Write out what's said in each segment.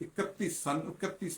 31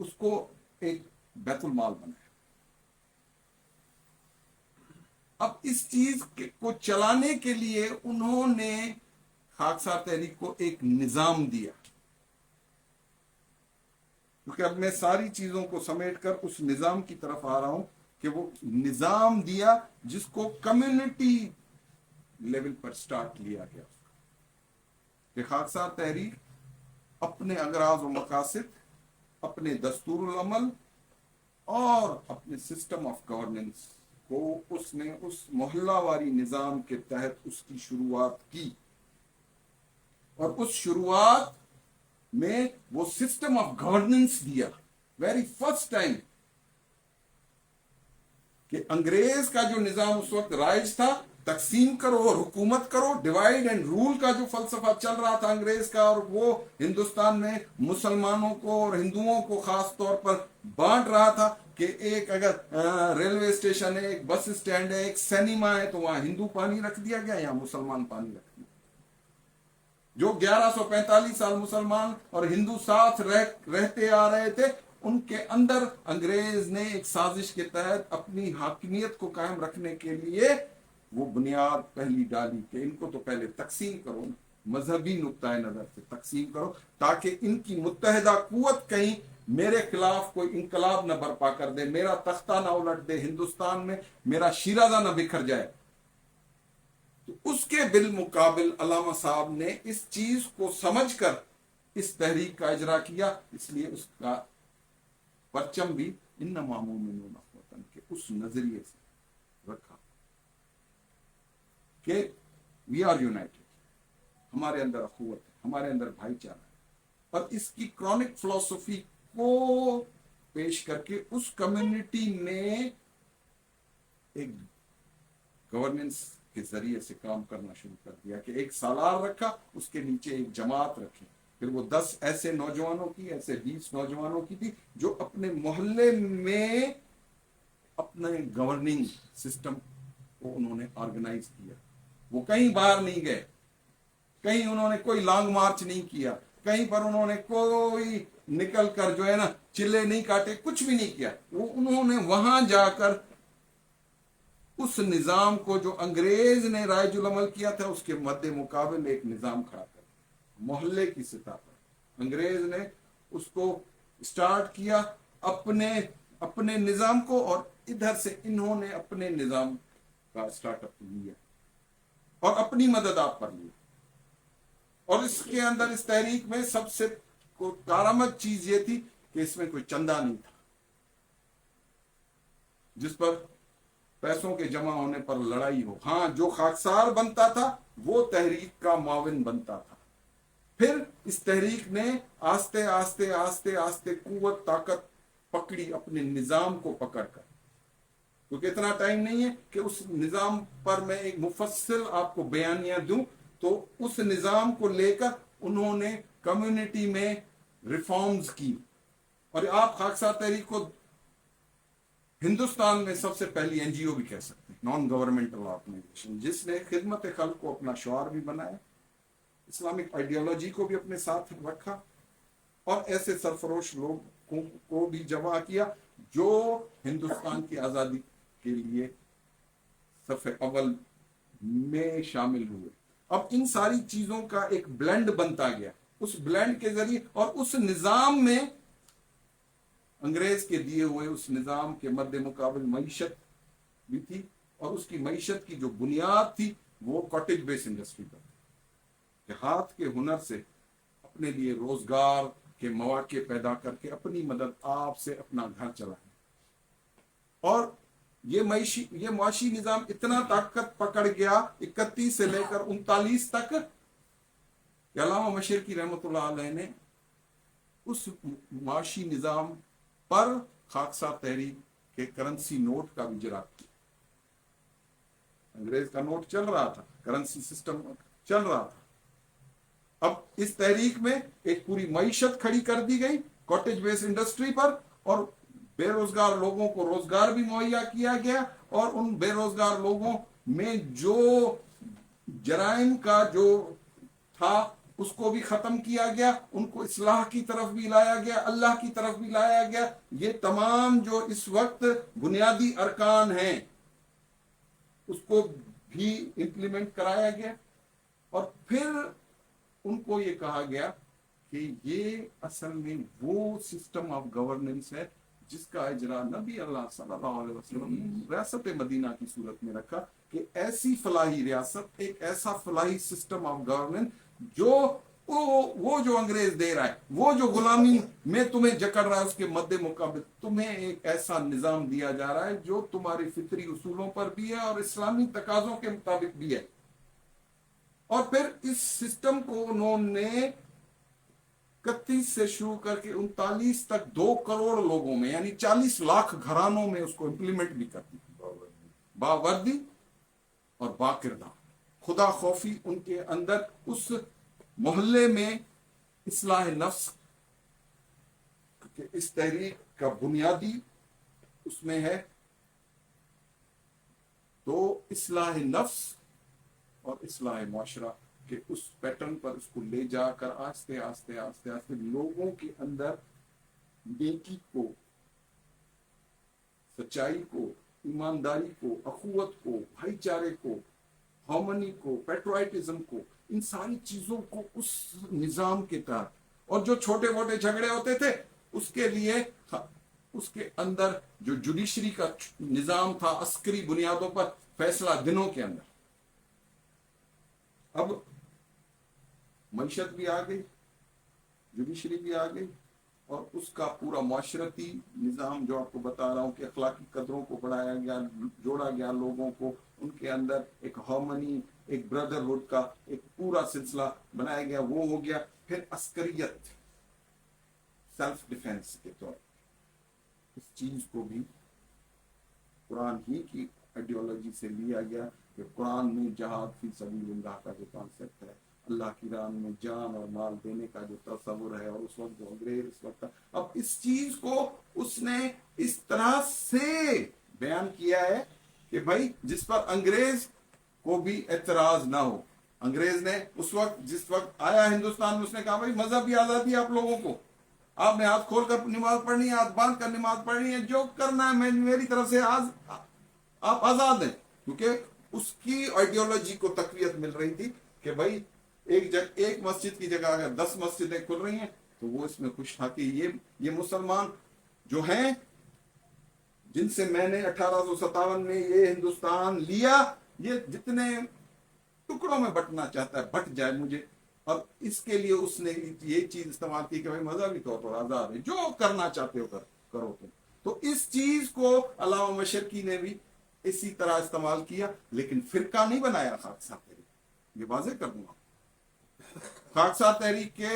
اس کو ایک بیت المال بنایا. اب اس چیز کو چلانے کے لیے انہوں نے خاکسار تحریک کو ایک نظام دیا. کیونکہ اب میں ساری چیزوں کو سمیٹ کر اس نظام کی طرف آ رہا ہوں کہ وہ نظام دیا جس کو کمیونٹی لیول پر سٹارٹ لیا گیا کہ خاکسار تحریک اپنے اغراض و مقاصد، اپنے دستور العمل اور اپنے سسٹم آف گورننس کو اس نے اس محلہ واری نظام کے تحت اس کی شروعات کی. اور اس شروعات میں وہ سسٹم آف گورننس دیا ویری فرسٹ ٹائم. کہ انگریز کا جو نظام اس وقت رائج تھا، تقسیم کرو اور حکومت کرو، ڈیوائڈ اینڈ رول کا جو فلسفہ چل رہا تھا انگریز کا، اور وہ ہندوستان میں مسلمانوں کو اور ہندوؤں کو خاص طور پر بانٹ رہا تھا کہ ایک اگر ریلوے اسٹیشن ہے، ایک بس اسٹینڈ ہے، ایک سینما ہے، تو وہاں ہندو پانی رکھ دیا گیا، یہاں مسلمان پانی رکھ دیا. جو 1145 سال مسلمان اور ہندو ساتھ رہتے آ رہے تھے، ان کے اندر انگریز نے ایک سازش کے تحت اپنی حاکمیت کو قائم رکھنے کے لیے وہ بنیاد پہلی ڈالی کہ ان کو تو پہلے تقسیم کرو، مذہبی نقطۂ نظر سے تقسیم کرو، تاکہ ان کی متحدہ قوت کہیں میرے خلاف کوئی انقلاب نہ برپا کر دے، میرا تختہ نہ الٹ دے ہندوستان میں، میرا شیرازہ نہ بکھر جائے. تو اس کے بالمقابل علامہ صاحب نے اس چیز کو سمجھ کر اس تحریک کا اجرا کیا. اس لیے اس کا پرچم بھی انما المؤمنون اخوۃ کے اس نظریے سے رکھا کہ وی آر یونائٹڈ، ہمارے اندر اخوت ہے، ہمارے اندر بھائی چارہ ہے. اور اس کی کرونک فلسفی کو پیش کر کے اس کمیونٹی نے ایک گورننس کے ذریعے سے کام کرنا شروع کر دیا کہ ایک سالار رکھا، اس کے نیچے ایک جماعت رکھی. پھر وہ 10 ایسے نوجوانوں کی، ایسے 20 نوجوانوں کی تھی جو اپنے محلے میں اپنے گورننگ سسٹم کو انہوں نے آرگنائز کیا. وہ کہیں باہر نہیں گئے، کہیں انہوں نے کوئی لانگ مارچ نہیں کیا، کہیں پر انہوں نے کوئی نکل کر جو ہے نا چلے نہیں کاٹے، کچھ بھی نہیں کیا. وہ انہوں نے وہاں جا کر اس نظام کو جو انگریز نے رائج العمل کیا تھا اس کے مد مقابل ایک نظام کھڑا کر محلے کی سطح پر انگریز نے اس کو سٹارٹ کیا اپنے نظام کو، اور ادھر سے انہوں نے اپنے نظام کا سٹارٹ اپ لیا اور اپنی مدد آپ پر لی. اور اس کے اندر اس تحریک میں سب سے کارآمد چیز یہ تھی کہ اس میں کوئی چندہ نہیں تھا جس پر پیسوں کے جمع ہونے پر لڑائی ہو. ہاں، جو خاکسار بنتا تھا وہ تحریک کا معاون بنتا تھا. پھر اس تحریک نے آستے آستے آستے آستے قوت طاقت پکڑی اپنے نظام کو پکڑ کر، کیونکہ اتنا ٹائم نہیں ہے کہ اس نظام پر میں ایک مفصل آپ کو بیانیہ دوں. تو اس نظام کو لے کر انہوں نے کمیونٹی میں ریفارمز کی. اور آپ خاکسار تحریک کو ہندوستان میں سب سے پہلی این جی او بھی کہہ سکتے ہیں، نان گورنمنٹل آرگنائزیشن، جس نے خدمت خلق کو اپنا شعار بھی بنایا، اسلامک آئیڈیالوجی کو بھی اپنے ساتھ رکھا، اور ایسے سرفروش لوگوں کو بھی جمع کیا جو ہندوستان کی آزادی کے لیے صف اول میں شامل ہوئے. اب ان ساری چیزوں کا ایک بلینڈ بنتا گیا. اس بلینڈ کے ذریعے اور اس نظام میں انگریز کے دیے ہوئے اس نظام کے مد مقابل معیشت بھی تھی، اور اس کی معیشت کی جو بنیاد تھی وہ کاٹیج بیس انڈسٹری پر، کہ ہاتھ کے ہنر سے اپنے لیے روزگار کے مواقع پیدا کر کے اپنی مدد آپ سے اپنا گھر چلائیں. اور یہ معاشی نظام اتنا طاقت پکڑ گیا 31 سے لے کر 39 تک کہ علامہ مشرقی رحمۃ اللہ علیہ نے اس معاشی نظام پر خاکسار تحریک کے کرنسی نوٹ کا بھی اجرا کیا. انگریز کا نوٹ چل رہا تھا، کرنسی سسٹم چل رہا تھا. اب اس تحریک میں ایک پوری معیشت کھڑی کر دی گئی کاٹیج بیس انڈسٹری پر، اور بے روزگار لوگوں کو روزگار بھی مہیا کیا گیا. اور ان بے روزگار لوگوں میں جو جرائم کا جو تھا اس کو بھی ختم کیا گیا، ان کو اصلاح کی طرف بھی لایا گیا، اللہ کی طرف بھی لایا گیا. یہ تمام جو اس وقت بنیادی ارکان ہیں اس کو بھی امپلیمنٹ کرایا گیا. اور پھر ان کو یہ کہا گیا کہ یہ اصل میں وہ سسٹم آف گورننس ہے جس کا اجرا نبی اللہ صلی اللہ علیہ وسلم نے ریاست مدینہ کی صورت میں رکھا، کہ ایسی فلاحی ریاست، ایک ایسا فلاحی سسٹم آف گورننس جو وہ جو انگریز دے رہا ہے، وہ جو غلامی میں تمہیں جکڑ رہا ہے، اس کے مد مقابل تمہیں ایک ایسا نظام دیا جا رہا ہے جو تمہارے فطری اصولوں پر بھی ہے اور اسلامی تقاضوں کے مطابق بھی ہے. اور پھر اس سسٹم کو انہوں نے 31 سے شروع کر کے 39 تک 2 کروڑ لوگوں میں، یعنی 40 لاکھ گھرانوں میں اس کو امپلیمنٹ بھی کر دی، باوردی اور باکردہ خدا خوفی ان کے اندر. اس محلے میں اصلاح نفس کہ اس تحریک کا بنیادی اس میں ہے، تو اصلاح نفس اور اصلاح معاشرہ کہ اس پیٹرن پر اس کو لے جا کر آہستہ آہستہ آہستہ آہستہ لوگوں کے اندر نیکی کو، سچائی کو، ایمانداری کو، اخوت کو، بھائی چارے کو، ہارمنی کو، پیٹرائٹزم کو، ان ساری چیزوں کو اس نظام کے تحت. اور جو چھوٹے موٹے جھگڑے ہوتے تھے اس کے لیے اس کے اندر جو جوڈیشری کا نظام تھا عسکری بنیادوں پر، فیصلہ دنوں کے اندر. اب معیشت بھی آ گئی، جوڈیشری بھی آ گئی، اور اس کا پورا معاشرتی نظام جو آپ کو بتا رہا ہوں کہ اخلاقی قدروں کو بڑھایا گیا، جوڑا گیا لوگوں کو، ان کے اندر ایک ہارمنی، ایک بردرہڈ کا ایک پورا سلسلہ بنایا گیا، وہ ہو گیا. پھر عسکریت، سیلف ڈیفenس کے طور پر اس چیز کو بھی قرآن ہی کی آئیڈیالوجی سے لیا گیا کہ قرآن میں جہاد فی سبیل اللہ کا جو کانسیپٹ ہے، اللہ کی راہ میں جان اور مال دینے کا جو تصور ہے، اور اس وقت جو انگریز اس وقت، اب اس چیز کو اس نے اس طرح سے بیان کیا ہے کہ بھائی جس پر انگریز کو بھی اعتراض نہ ہو. انگریز نے اس وقت جس وقت آیا ہندوستان میں، اس نے کہا بھائی مذہبی آزادی آپ لوگوں کو، آپ نے ہاتھ کھول کر نماز پڑھنی ہے، ہاتھ باندھ کر نماز پڑھنی ہے، جو کرنا ہے میری طرف سے آپ آزاد ہیں. کیونکہ اس کی آئیڈیالوجی کو تقویت مل رہی تھی کہ بھائی ایک مسجد کی جگہ اگر 10 مسجدیں کھل رہی ہیں تو وہ اس میں خوش تھا کہ یہ مسلمان جو ہیں جن سے میں نے 1857 میں یہ ہندوستان لیا، یہ جتنے ٹکڑوں میں بٹنا چاہتا ہے بٹ جائے مجھے. اور اس کے لیے اس نے یہ چیز استعمال کی کہ بھائی مذہبی طور پر آزاد ہے، جو کرنا چاہتے ہو کرو تم. تو اس چیز کو علامہ مشرقی نے بھی اسی طرح استعمال کیا، لیکن فرقہ نہیں بنایا خاکسار تحریک. یہ واضح کر دوں گا، خاکسار تحریک کے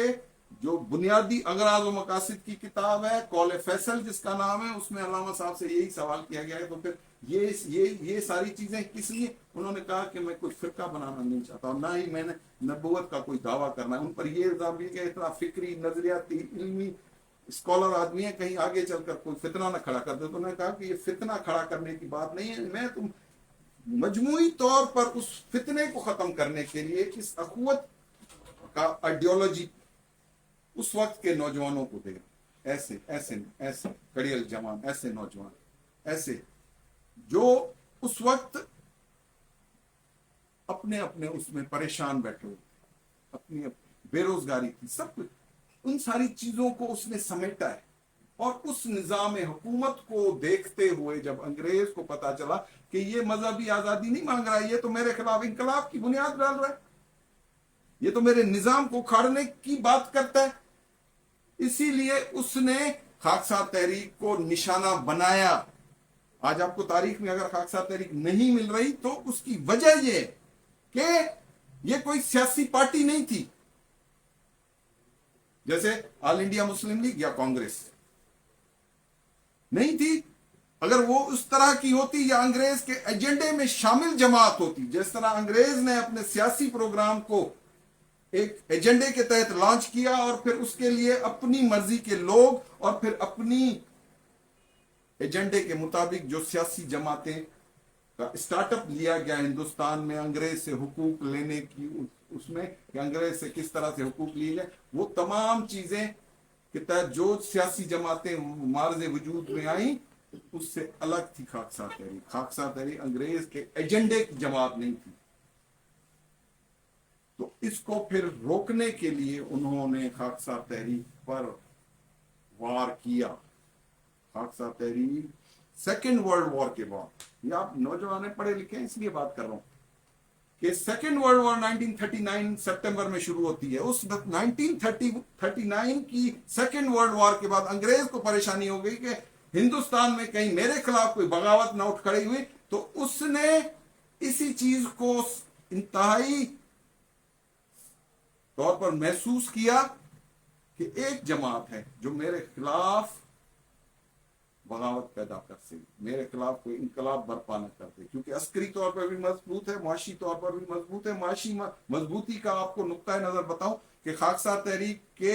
جو بنیادی اغراض و مقاصد کی کتاب ہے قول فیصل جس کا نام ہے، اس میں علامہ صاحب سے یہی سوال کیا گیا ہے. تو پھر یہ ساری چیزیں کس لیے؟ انہوں نے کہا کہ میں کوئی فرقہ بنانا نہیں چاہتا، اور نہ ہی میں نے نبوت کا کوئی دعویٰ کرنا ہے. ان پر یہ الزام بھی کہ اتنا فکری، نظریاتی، علمی اسکالر آدمی ہے، کہیں آگے چل کر کوئی فتنہ نہ کھڑا کر دے. تو انہوں نے کہا کہ یہ فتنہ کھڑا کرنے کی بات نہیں ہے، میں تم مجموعی طور پر اس فتنے کو ختم کرنے کے لیے اس اخوت کا آئیڈیالوجی اس وقت کے نوجوانوں کو دے گا. ایسے ایسے ایسے کڑیل جوان، ایسے نوجوان، ایسے جو اس وقت اپنے اس میں پریشان بیٹھے ہوئے، اپنی بے روزگاری تھی، سب کچھ، ان ساری چیزوں کو اس نے سمیٹا ہے. اور اس نظام حکومت کو دیکھتے ہوئے جب انگریز کو پتا چلا کہ یہ مذہبی آزادی نہیں مانگ رہا ہے، یہ تو میرے خلاف انقلاب کی بنیاد ڈال رہا ہے، یہ تو میرے نظام کو کھاڑنے کی بات کرتا ہے، اسی لیے اس نے خاکسار تحریک کو نشانہ بنایا. آج آپ کو تاریخ میں اگر خاکسار تحریک نہیں مل رہی تو اس کی وجہ یہ ہے کہ یہ کوئی سیاسی پارٹی نہیں تھی جیسے آل انڈیا مسلم لیگ یا کانگریس نہیں تھی. اگر وہ اس طرح کی ہوتی یا انگریز کے ایجنڈے میں شامل جماعت ہوتی، جس طرح انگریز نے اپنے سیاسی پروگرام کو ایک ایجنڈے کے تحت لانچ کیا اور پھر اس کے لیے اپنی مرضی کے لوگ اور پھر اپنی ایجنڈے کے مطابق جو سیاسی جماعتیں کا اسٹارٹ اپ لیا گیا ہندوستان میں انگریز سے حقوق لینے کی، اس میں کہ انگریز سے کس طرح سے حقوق لیے جائے، وہ تمام چیزیں کے تحت جو سیاسی جماعتیں معرض وجود میں آئیں اس سے الگ تھی خاکسار تحریک۔ خاکسار تحریک انگریز کے ایجنڈے کی جماعت نہیں تھی۔ تو اس کو پھر روکنے کے لیے انہوں نے خاکسار تحریک پر وار کیا۔ خاکسار تحریک سیکنڈ ورلڈ وار کے بعد، یہ آپ نوجوان پڑھے لکھے ہیں اس لیے بات کر رہا ہوں کہ سیکنڈ ورلڈ وار 1939 سپٹمبر میں شروع ہوتی ہے۔ اس 1939 کی سیکنڈ ورلڈ وار کے بعد انگریز کو پریشانی ہو گئی کہ ہندوستان میں کہیں میرے خلاف کوئی بغاوت نہ اٹھ کھڑی ہوئی، تو اس نے اسی چیز کو انتہائی طور پر محسوس کیا کہ ایک جماعت ہے جو میرے خلاف بغاوت پیدا کر سکے، میرے خلاف کوئی انقلاب برپا نہ کر دے، کیونکہ عسکری طور پر بھی مضبوط ہے، معاشی طور پر بھی مضبوط ہے۔ معاشی مضبوطی کا آپ کو نقطۂ نظر بتاؤں کہ خاکسار تحریک کے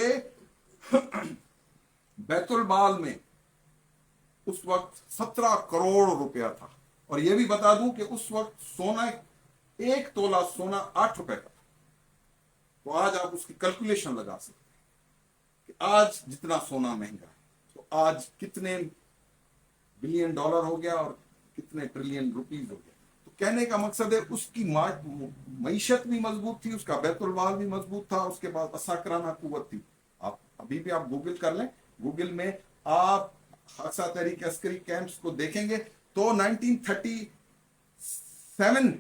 بیت المال میں اس وقت 17 کروڑ روپیہ تھا، اور یہ بھی بتا دوں کہ اس وقت سونا، 1 تولہ سونا 8 روپے کا تھا۔ تو آج آپ اس کی کیلکولیشن لگا سکتے ہیں کہ آج جتنا سونا مہنگا ہے تو آج کتنے بلین ڈالر ہو گیا اور کتنے ٹریلین روپیز ہو گیا۔ تو کہنے کا مقصد ہے اس کی معیشت بھی مضبوط تھی، اس کا بیت المال بھی مضبوط تھا، اس کے بعد عساکرانہ قوت تھی۔ آپ ابھی بھی آپ گوگل کر لیں، گوگل میں آپ خاکسار تحریک عسکری کیمپس کو دیکھیں گے تو 1937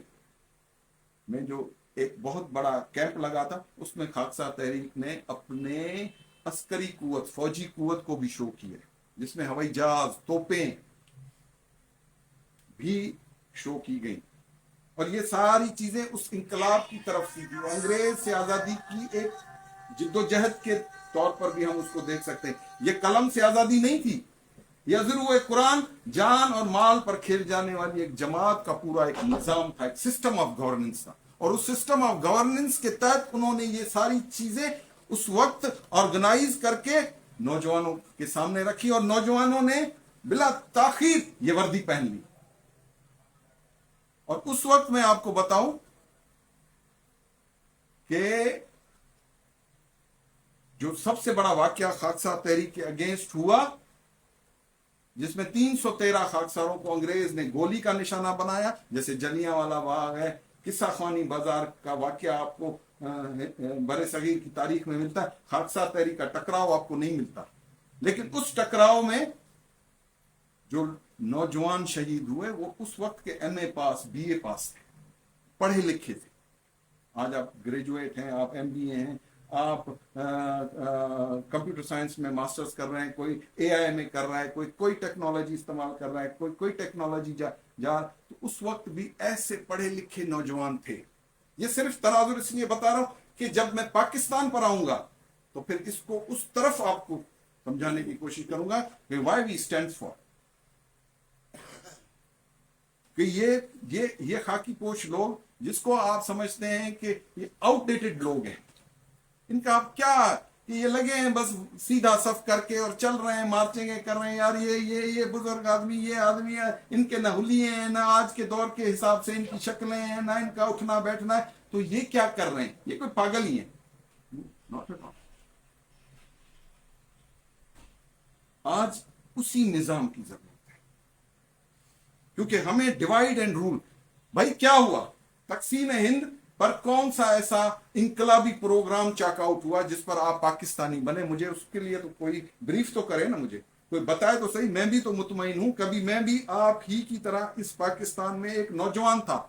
میں جو ایک بہت بڑا کیمپ لگا تھا اس میں خاکسار تحریک نے اپنے عسکری قوت، فوجی قوت کو بھی شو کیا، جس میں ہوائی جہاز، توپیں بھی شو کی گئی، اور یہ ساری چیزیں اس انقلاب کی طرف سے تھی۔ انگریز سے آزادی کی ایک جدوجہد کے طور پر بھی ہم اس کو دیکھ سکتے ہیں۔ یہ قلم سے آزادی نہیں تھی، یہ ضرور قرآن جان اور مال پر کھیل جانے والی ایک جماعت کا پورا ایک نظام تھا، ایک سسٹم آف گورننس تھا، اور اس سسٹم آف گورننس کے تحت انہوں نے یہ ساری چیزیں اس وقت آرگنائز کر کے نوجوانوں کے سامنے رکھی، اور نوجوانوں نے بلا تاخیر یہ وردی پہن لی۔ اور اس وقت میں آپ کو بتاؤں کہ جو سب سے بڑا واقعہ خاکسار تحریک کے اگینسٹ ہوا، جس میں 313 خاکساروں کو انگریز نے گولی کا نشانہ بنایا، جیسے جلیاں والا باغ ہے، قصہ خوانی بازار کا واقعہ آپ کو برِ صغیر کی تاریخ میں ملتا ہے، خاکسار تحریک کا ٹکراؤ آپ کو نہیں ملتا۔ لیکن اس ٹکراؤ میں جو نوجوان شہید ہوئے وہ اس وقت کے ایم اے پاس، بی اے پاس تھے، پڑھے لکھے تھے۔ آج آپ گریجویٹ ہیں، آپ ایم بی اے ہیں، آپ کمپیوٹر سائنس میں ماسٹرز کر رہے ہیں، کوئی اے آئی میں کر رہا ہے، کوئی ٹیکنالوجی استعمال کر رہا ہے، کوئی ٹیکنالوجی تو اس وقت بھی ایسے پڑھے لکھے نوجوان تھے۔ یہ صرف تناظر اس لیے بتا رہا ہوں کہ جب میں پاکستان پر آؤں گا تو پھر اس کو اس طرف آپ کو سمجھانے کی کوشش کروں گا کہ وائی وی اسٹینڈ فار، کہ یہ خاکی پوش لوگ جس کو آپ سمجھتے ہیں کہ یہ آؤٹ ڈیٹڈ لوگ ہیں، ان کا آپ کیا کہ یہ لگے ہیں بس سیدھا صف کر کے اور چل رہے ہیں، مارچنگیں کر رہے ہیں، یار یہ بزرگ آدمی، یہ آدمی ہے، ان کے نہ حلیے ہیں، نہ آج کے دور کے حساب سے ان کی شکلیں ہیں، نہ ان کا اٹھنا بیٹھنا ہے، تو یہ کیا کر رہے ہیں؟ یہ کوئی پاگل ہی ہے۔ آج اسی نظام کی ضرورت ہے، کیونکہ ہمیں ڈیوائیڈ اینڈ رول۔ بھائی کیا ہوا؟ تقسیم ہند پر کون سا ایسا انقلابی پروگرام چاک آؤٹ ہوا جس پر آپ پاکستانی بنے؟ مجھے اس کے لیے تو کوئی بریف تو کرے نا، مجھے کوئی بتائے تو صحیح، میں بھی تو مطمئن ہوں کبھی میں بھی آپ ہی کی طرح اس پاکستان میں ایک نوجوان تھا،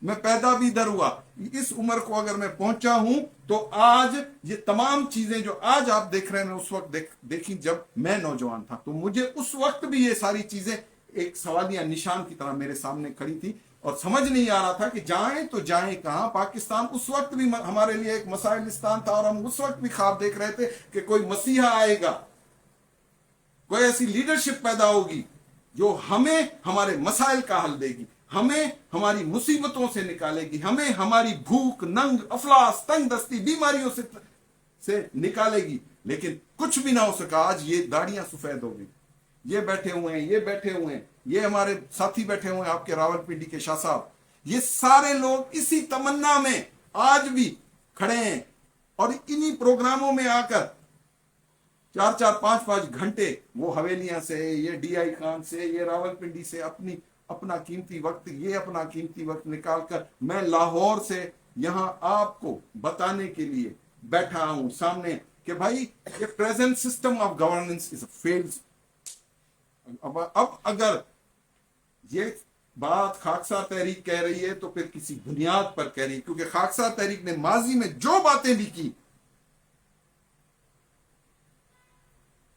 میں پیدا بھی ادھر ہوا، اس عمر کو اگر میں پہنچا ہوں تو آج یہ تمام چیزیں جو آج آپ دیکھ رہے ہیں میں اس وقت دیکھی جب میں نوجوان تھا، تو مجھے اس وقت بھی یہ ساری چیزیں ایک سوالیہ نشان کی طرح میرے سامنے کھڑی تھی، اور سمجھ نہیں آ رہا تھا کہ جائیں تو جائیں کہاں۔ پاکستان اس وقت بھی ہمارے لیے ایک مسائلستان تھا، اور ہم اس وقت بھی خواب دیکھ رہے تھے کہ کوئی مسیحا آئے گا، کوئی ایسی لیڈرشپ پیدا ہوگی جو ہمیں ہمارے مسائل کا حل دے گی، ہمیں ہماری مصیبتوں سے نکالے گی، ہمیں ہماری بھوک، ننگ، افلاس، تنگ دستی، بیماریوں سے نکالے گی۔ لیکن کچھ بھی نہ ہو سکا۔ آج یہ داڑیاں سفید ہو گئی، یہ بیٹھے ہوئے ہیں، یہ بیٹھے ہوئے ہیں، یہ ہمارے ساتھی بیٹھے ہوئے آپ کے راولپنڈی کے شاہ صاحب، یہ سارے لوگ اسی تمنا میں آج بھی کھڑے ہیں، اور انہی پروگراموں میں آ کر 4-4 5-5 گھنٹے وہ حویلیاں سے، یہ ڈی آئی خان سے، یہ راولپنڈی سے اپنا قیمتی وقت، یہ اپنا قیمتی وقت نکال کر میں لاہور سے یہاں آپ کو بتانے کے لیے بیٹھا ہوں سامنے کہ بھائی یہ present system of governance is feels. اب اگر یہ بات خاکسار تحریک کہہ رہی ہے تو پھر کسی بنیاد پر کہہ رہی ہے، کیونکہ خاکسار تحریک نے ماضی میں جو باتیں بھی کی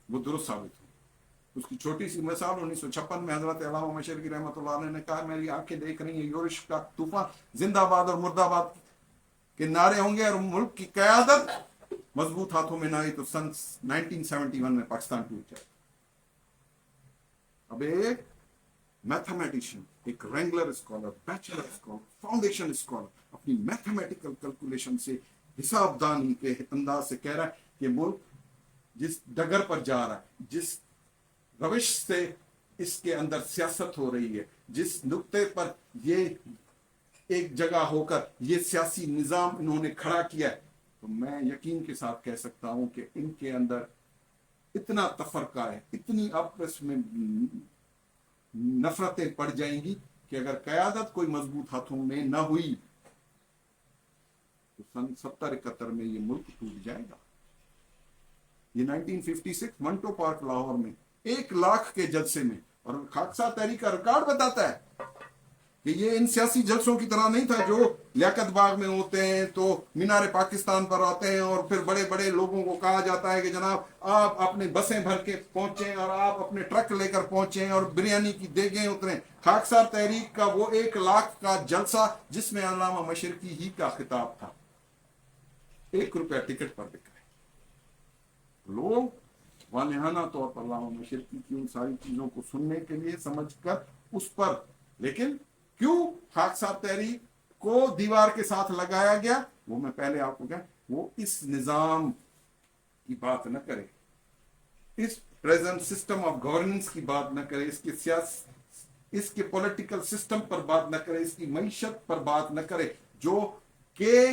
وہ درست ثابت ہوئی۔ اس کی چھوٹی سی مثال 1956 میں حضرت علامہ مشرقی رحمۃ اللہ علیہ نے کہا میری آنکھیں دیکھ رہی ہیں یورش کا طوفان زندہ باد اور مردہ باد کے نعرے ہوں گے اور ملک کی قیادت مضبوط ہاتھوں میں نہ آئی تو سن 1971 میں پاکستان ٹوٹ جائے۔ اب ایک میتھمیٹیشین، ایک wrangler scholar, bachelor scholar, foundation scholar اپنی میتھمیٹیکل کیلکولیشن سے، حساب دانی کے انداز سے کہہ رہا ہے کہ ملک جس ڈگر پر جا رہا ہے، جس روش سے اس کے اندر سیاست ہو رہی ہے، جس نقطے پر یہ ایک جگہ ہو کر یہ سیاسی نظام انہوں نے کھڑا کیا ہے، تو میں یقین کے ساتھ کہہ سکتا ہوں کہ ان کے اندر اتنا تفرقہ ہے، اتنی آپس میں نفرتیں پڑ جائیں گی کہ اگر قیادت کوئی مضبوط ہاتھوں میں نہ ہوئی تو سن 70-71 میں یہ ملک ٹوٹ جائے گا۔ یہ 1956 منٹو پارک لاہور میں 1,00,000 کے جلسے میں، اور خاکسار تحریک کا ریکارڈ بتاتا ہے کہ یہ ان سیاسی جلسوں کی طرح نہیں تھا جو لیاقت باغ میں ہوتے ہیں تو مینار پاکستان پر آتے ہیں اور پھر بڑے بڑے لوگوں کو کہا جاتا ہے کہ جناب آپ اپنے بسیں بھر کے پہنچیں اور آپ اپنے ٹرک لے کر پہنچیں اور بریانی کی دیگیں اتریں۔ خاکسار تحریک کا وہ 1,00,000 کا جلسہ جس میں علامہ مشرقی ہی کا خطاب تھا، 1 روپیہ ٹکٹ پر بک رہے لوگ وانحانہ طور پر علامہ مشرقی کی ان ساری چیزوں کو سننے کے لیے سمجھ کر اس پر، لیکن کیوں خاکسار تحریک کو دیوار کے ساتھ لگایا گیا وہ میں پہلے آپ کو کہا، وہ اس نظام کی بات نہ کرے، اس پریزنٹ سسٹم آف گورننس کی بات نہ کرے، اس کے پولیٹیکل سسٹم پر بات نہ کرے، اس کی معیشت پر بات نہ کرے جو کہ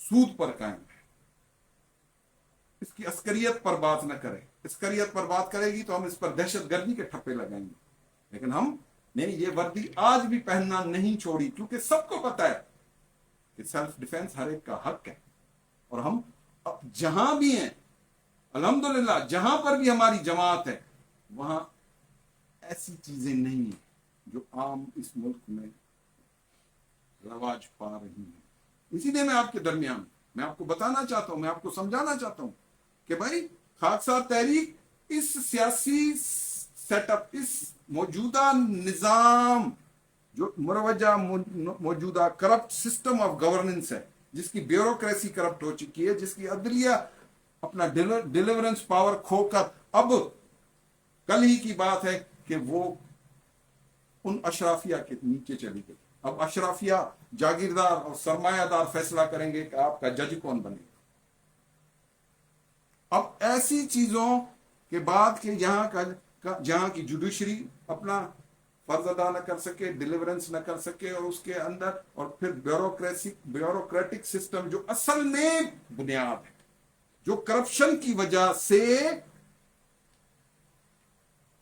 سود پر قائم ہے، اس کی عسکریت پر بات نہ کرے۔ عسکریت پر بات کرے گی تو ہم اس پر دہشت گردی کے ٹھپے لگائیں گے، لیکن ہم نے یہ وردی آج بھی پہننا نہیں چھوڑی، کیونکہ سب کو پتا ہے کہ سیلف ڈیفenس ہر ایک کا حق ہے، اور ہم جہاں بھی ہیں الحمدللہ جہاں پر بھی ہماری جماعت ہے وہاں ایسی چیزیں نہیں ہیں جو عام اس ملک میں رواج پا رہی ہیں۔ اسی لیے میں آپ کے درمیان میں آپ کو بتانا چاہتا ہوں، میں آپ کو سمجھانا چاہتا ہوں کہ بھائی خاکسار تحریک اس سیاسی سیٹ اپ، اس موجودہ نظام جو مروجہ موجودہ کرپٹ سسٹم آف گورننس ہے، جس کی بیوروکریسی کرپٹ ہو چکی ہے، جس کی عدلیہ اپنا ڈیلیورنس پاور کھو کر اب کل ہی کی بات ہے کہ وہ ان اشرافیہ کے نیچے چلی گئی۔ اب اشرافیہ جاگیردار اور سرمایہ دار فیصلہ کریں گے کہ آپ کا جج کون بنے گا۔ اب ایسی چیزوں کے بعد کہ جہاں کی جوڈیشری اپنا فرض ادا نہ کر سکے، ڈیلیورنس نہ کر سکے، اور اس کے اندر اور پھر بیوروکریٹک سسٹم جو اصل میں بنیاد ہے، جو کرپشن کی وجہ سے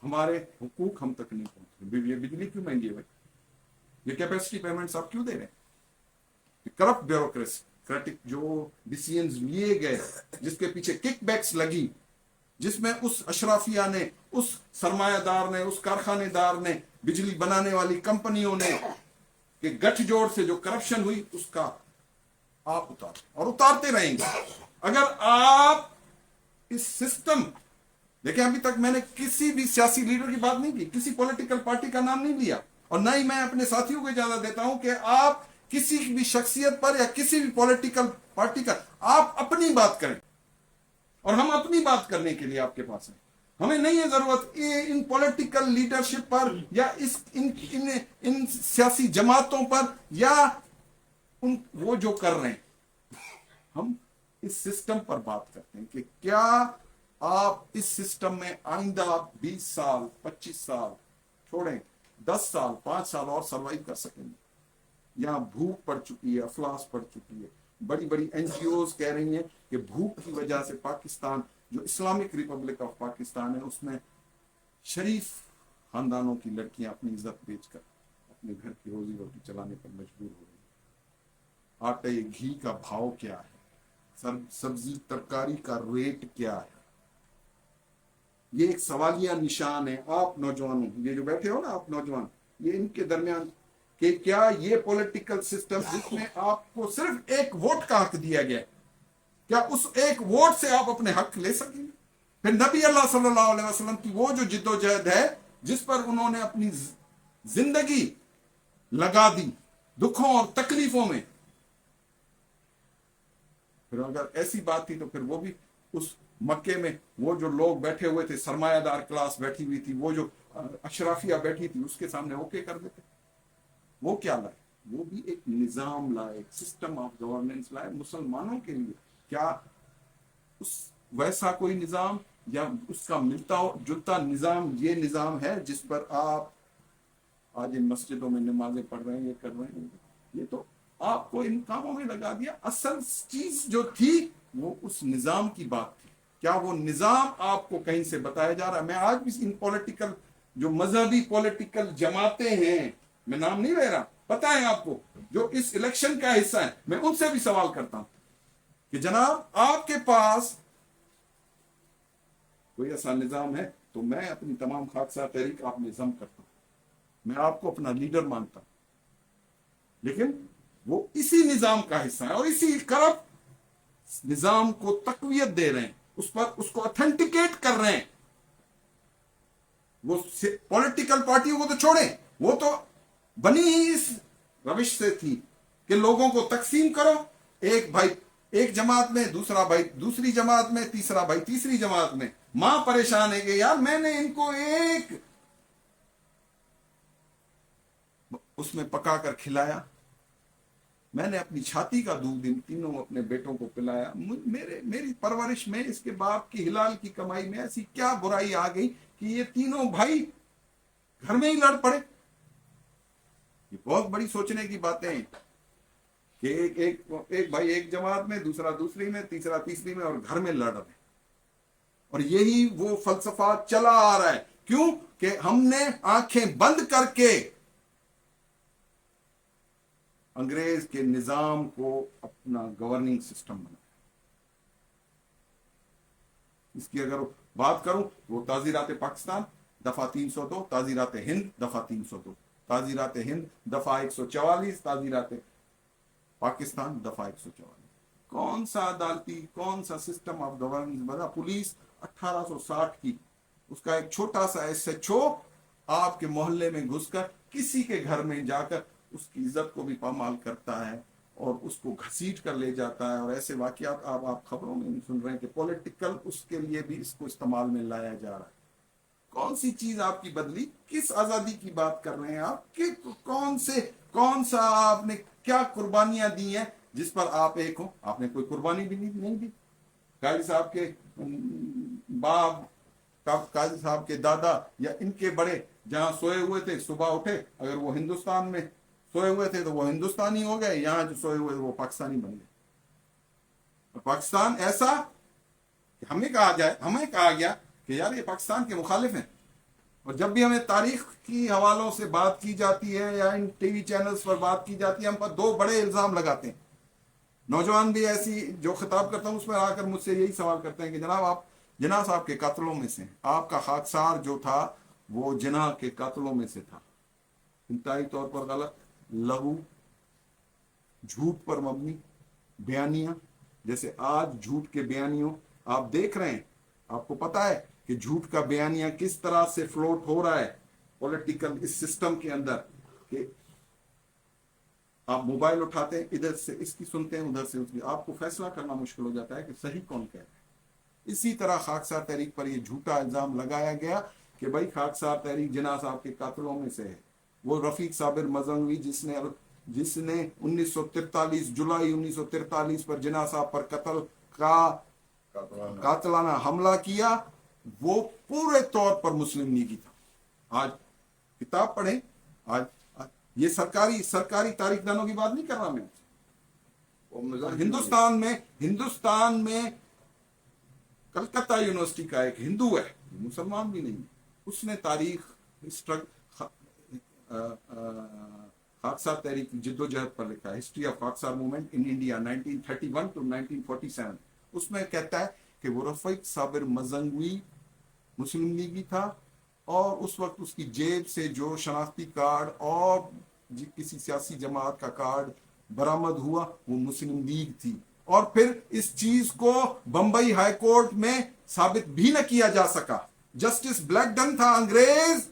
ہمارے حقوق ہم تک نہیں پہنچ رہے۔ یہ بجلی کیوں مہنگی ہے بھائی؟ یہ کیپیسٹی پیمنٹس آپ کیوں دے رہے ہیں؟ کرپٹ بیوروکریٹک جو ڈیسیژنز لیے گئے، جس کے پیچھے کک بیکس لگی، جس میں اس اشرافیہ نے، اس سرمایہ دار نے، اس کارخانے دار نے، بجلی بنانے والی کمپنیوں نے کہ گٹھ جوڑ سے جو کرپشن ہوئی اس کا آپ اتارتے اور اتارتے رہیں گے۔ اگر آپ اس سسٹم دیکھیں، ابھی تک میں نے کسی بھی سیاسی لیڈر کی بات نہیں کی، کسی پولیٹیکل پارٹی کا نام نہیں لیا، اور نہ ہی میں اپنے ساتھیوں کو اجازت دیتا ہوں کہ آپ کسی بھی شخصیت پر یا کسی بھی پولیٹیکل پارٹی کا آپ اپنی بات کریں، اور ہم اپنی بات کرنے کے لیے آپ کے پاس ہیں۔ ہمیں نہیں ہے ضرورت ان پولیٹیکل لیڈرشپ پر یا ان سیاسی جماعتوں پر یا وہ جو کر رہے ہیں۔ ہم اس سسٹم پر بات کرتے ہیں کہ کیا آپ اس سسٹم میں آئندہ 20 سال 25 سال چھوڑیں 10 سال 5 سال اور سروائیو کر سکیں گے. یہاں بھوک پڑ چکی ہے, افلاس پڑ چکی ہے. بڑی بڑی این جی اوز کہہ رہی ہیں کہ بھوک کی وجہ سے پاکستان جو اسلامک ریپبلک آف پاکستان ہے اس میں شریف خاندانوں کی لڑکیاں اپنی عزت بیچ کر اپنے گھر کی روزی روٹی چلانے پر مجبور ہو رہی ہیں. آٹے گھی کا بھاؤ کیا ہے, سبزی ترکاری کا ریٹ کیا ہے, یہ ایک سوالیہ نشان ہے. آپ نوجوانوں, یہ جو بیٹھے ہو نا آپ نوجوان, یہ ان کے درمیان کہ کیا یہ پولیٹیکل سسٹم جس میں آپ کو صرف ایک ووٹ کا حق دیا گیا, کیا اس ایک ووٹ سے آپ اپنے حق لے سکیں گے؟ پھر نبی اللہ صلی اللہ علیہ وسلم کی وہ جو جد و جہد ہے جس پر انہوں نے اپنی زندگی لگا دی دکھوں اور تکلیفوں میں, پھر اگر ایسی بات تھی تو پھر وہ بھی اس مکے میں وہ جو لوگ بیٹھے ہوئے تھے, سرمایہ دار کلاس بیٹھی ہوئی تھی, وہ جو اشرافیہ بیٹھی تھی, اس کے سامنے اوکے کر دیتے. وہ کیا لائے؟ وہ بھی ایک نظام لائے, ایک سسٹم آف گورننس لائے مسلمانوں کے لیے. کیا اس ویسا کوئی نظام یا اس کا ملتا جلتا نظام یہ نظام ہے جس پر آپ آج ان مسجدوں میں نمازیں پڑھ رہے ہیں, یہ کر رہے ہیں؟ یہ تو آپ کو ان کاموں میں لگا دیا. اصل چیز جو تھی وہ اس نظام کی بات تھی. کیا وہ نظام آپ کو کہیں سے بتایا جا رہا ہے؟ میں آج بھی ان پولیٹیکل جو مذہبی پولیٹیکل جماعتیں ہیں, میں نام نہیں لے رہا, پتہ ہے آپ کو, جو اس الیکشن کا حصہ ہے, میں ان سے بھی سوال کرتا ہوں کہ جناب آپ کے پاس کوئی ایسا نظام ہے تو میں اپنی تمام خاکسار تحریک آپ میں ضم کرتا ہوں, میں آپ کو اپنا لیڈر مانتا ہوں, لیکن وہ اسی نظام کا حصہ ہے اور اسی کرپٹ نظام کو تقویت دے رہے ہیں, اس کو اتھینٹیکیٹ کر رہے ہیں. وہ پولیٹیکل پارٹیوں کو تو چھوڑیں, وہ تو بنی ہی اس روش سے تھی کہ لوگوں کو تقسیم کرو, ایک بھائی ایک جماعت میں, دوسرا بھائی دوسری جماعت میں, تیسرا بھائی تیسری جماعت میں. ماں پریشان ہے کہ یار میں نے ان کو ایک اس میں پکا کر کھلایا, میں نے اپنی چھاتی کا دودھ ان تینوں اپنے بیٹوں کو پلایا, میری پرورش میں اس کے باپ کی ہلال کی کمائی میں ایسی کیا برائی آ گئی کہ یہ تینوں بھائی گھر میں ہی لڑ پڑے. یہ بہت بڑی سوچنے کی باتیں ہیں کہ ایک بھائی ایک جماعت میں, دوسرا دوسری میں, تیسرا تیسری میں, اور گھر میں لڑ رہے ہیں. اور یہی وہ فلسفہ چلا آ رہا ہے. کیوں کہ ہم نے آنکھیں بند کر کے انگریز کے نظام کو اپنا گورننگ سسٹم بنا. اس کی اگر بات کروں وہ تعزیرات پاکستان دفعہ 302, تعزیرات ہند دفعہ 302, تعزیرات ہند دفعہ 144, تعزیرات پاکستان دفعہ 144. کون سا عدالتی, کون سا سسٹم آف گورننس بنا؟ پولیس 1860 کی, اس کا ایک چھوٹا سا ایس ایچ او آپ کے محلے میں گھس کر کسی کے گھر میں جا کر اس کی عزت کو بھی پامال کرتا ہے اور اس کو گھسیٹ کر لے جاتا ہے. اور ایسے واقعات آپ خبروں میں سن رہے ہیں کہ پولیٹیکل اس کے لیے بھی اس کو استعمال میں لایا جا رہا ہے. کون سی چیز آپ کی بدلی؟ کس آزادی کی بات کر رہے ہیں آپ؟ کہ کون سا آپ نے کیا قربانیاں دی ہیں جس پر آپ ایک ہو؟ آپ نے کوئی قربانی بھی نہیں دی. قاضی صاحب کے باپ, قاضی صاحب کے دادا یا ان کے بڑے جہاں سوئے ہوئے تھے, صبح اٹھے, اگر وہ ہندوستان میں سوئے ہوئے تھے تو وہ ہندوستانی ہو گئے, یہاں جو سوئے ہوئے وہ پاکستانی بن گئے. اور پاکستان ایسا کہ ہمیں کہا گیا کہ یار یہ پاکستان کے مخالف ہیں. اور جب بھی ہمیں تاریخ کی حوالوں سے بات کی جاتی ہے یا ان ٹی وی چینلز پر بات کی جاتی ہے, ہم پر 2 بڑے الزام لگاتے ہیں. نوجوان بھی ایسی جو خطاب کرتا ہوں اس میں آ کر مجھ سے یہی سوال کرتے ہیں کہ جناب آپ جناح صاحب کے قاتلوں میں سے, آپ کا خاکسار جو تھا وہ جناح کے قاتلوں میں سے تھا. انتہائی طور پر غلط, لغو, جھوٹ پر مبنی بیانیاں, جیسے آج جھوٹ کے بیانیوں آپ دیکھ رہے ہیں. آپ کو پتا ہے کہ جھوٹ کا بیانیہ کس طرح سے فلوٹ ہو رہا ہے پولیٹیکل اس سسٹم کے اندر, کہ آپ موبائل اٹھاتے ہیں, ادھر سے اس کی سنتے ہیں, ادھر سے اس کی, آپ کو فیصلہ کرنا مشکل ہو جاتا ہے کہ صحیح کون کہہ رہا ہے. اسی طرح خاکسار تحریک پر یہ جھوٹا الزام لگایا گیا کہ بھائی خاکسار تحریک جناح صاحب کے قاتلوں میں سے ہے. وہ رفیق صابر مزنگوی جس نے 1943 جولائی 1943 پر جناح صاحب پر قتل کا قاتلانہ حملہ کیا, وہ پورے طور پر مسلم لیگی تھا. آج کتاب پڑھیں. آج یہ سرکاری تاریخ دانوں کی بات نہیں کر رہا میں. ہندوستان میں کلکتہ یونیورسٹی کا ایک ہندو ہے, مسلمان بھی نہیں, اس نے تاریخ خاکسار تحریک جد و جہد پر لکھا ہے, history of Khaksar movement in India 1931 to 1947. اس میں کہتا ہے کہ وہ رفیق صابر مزنگوی مسلم لیگی تھا, اور اس وقت اس کی جیب سے جو شناختی کارڈ اور کسی سیاسی جماعت کا کارڈ برآمد ہوا وہ مسلم لیگ تھی. اور پھر اس چیز کو بمبئی ہائی کورٹ میں ثابت بھی نہ کیا جا سکا. جسٹس بلیک ڈن تھا انگریز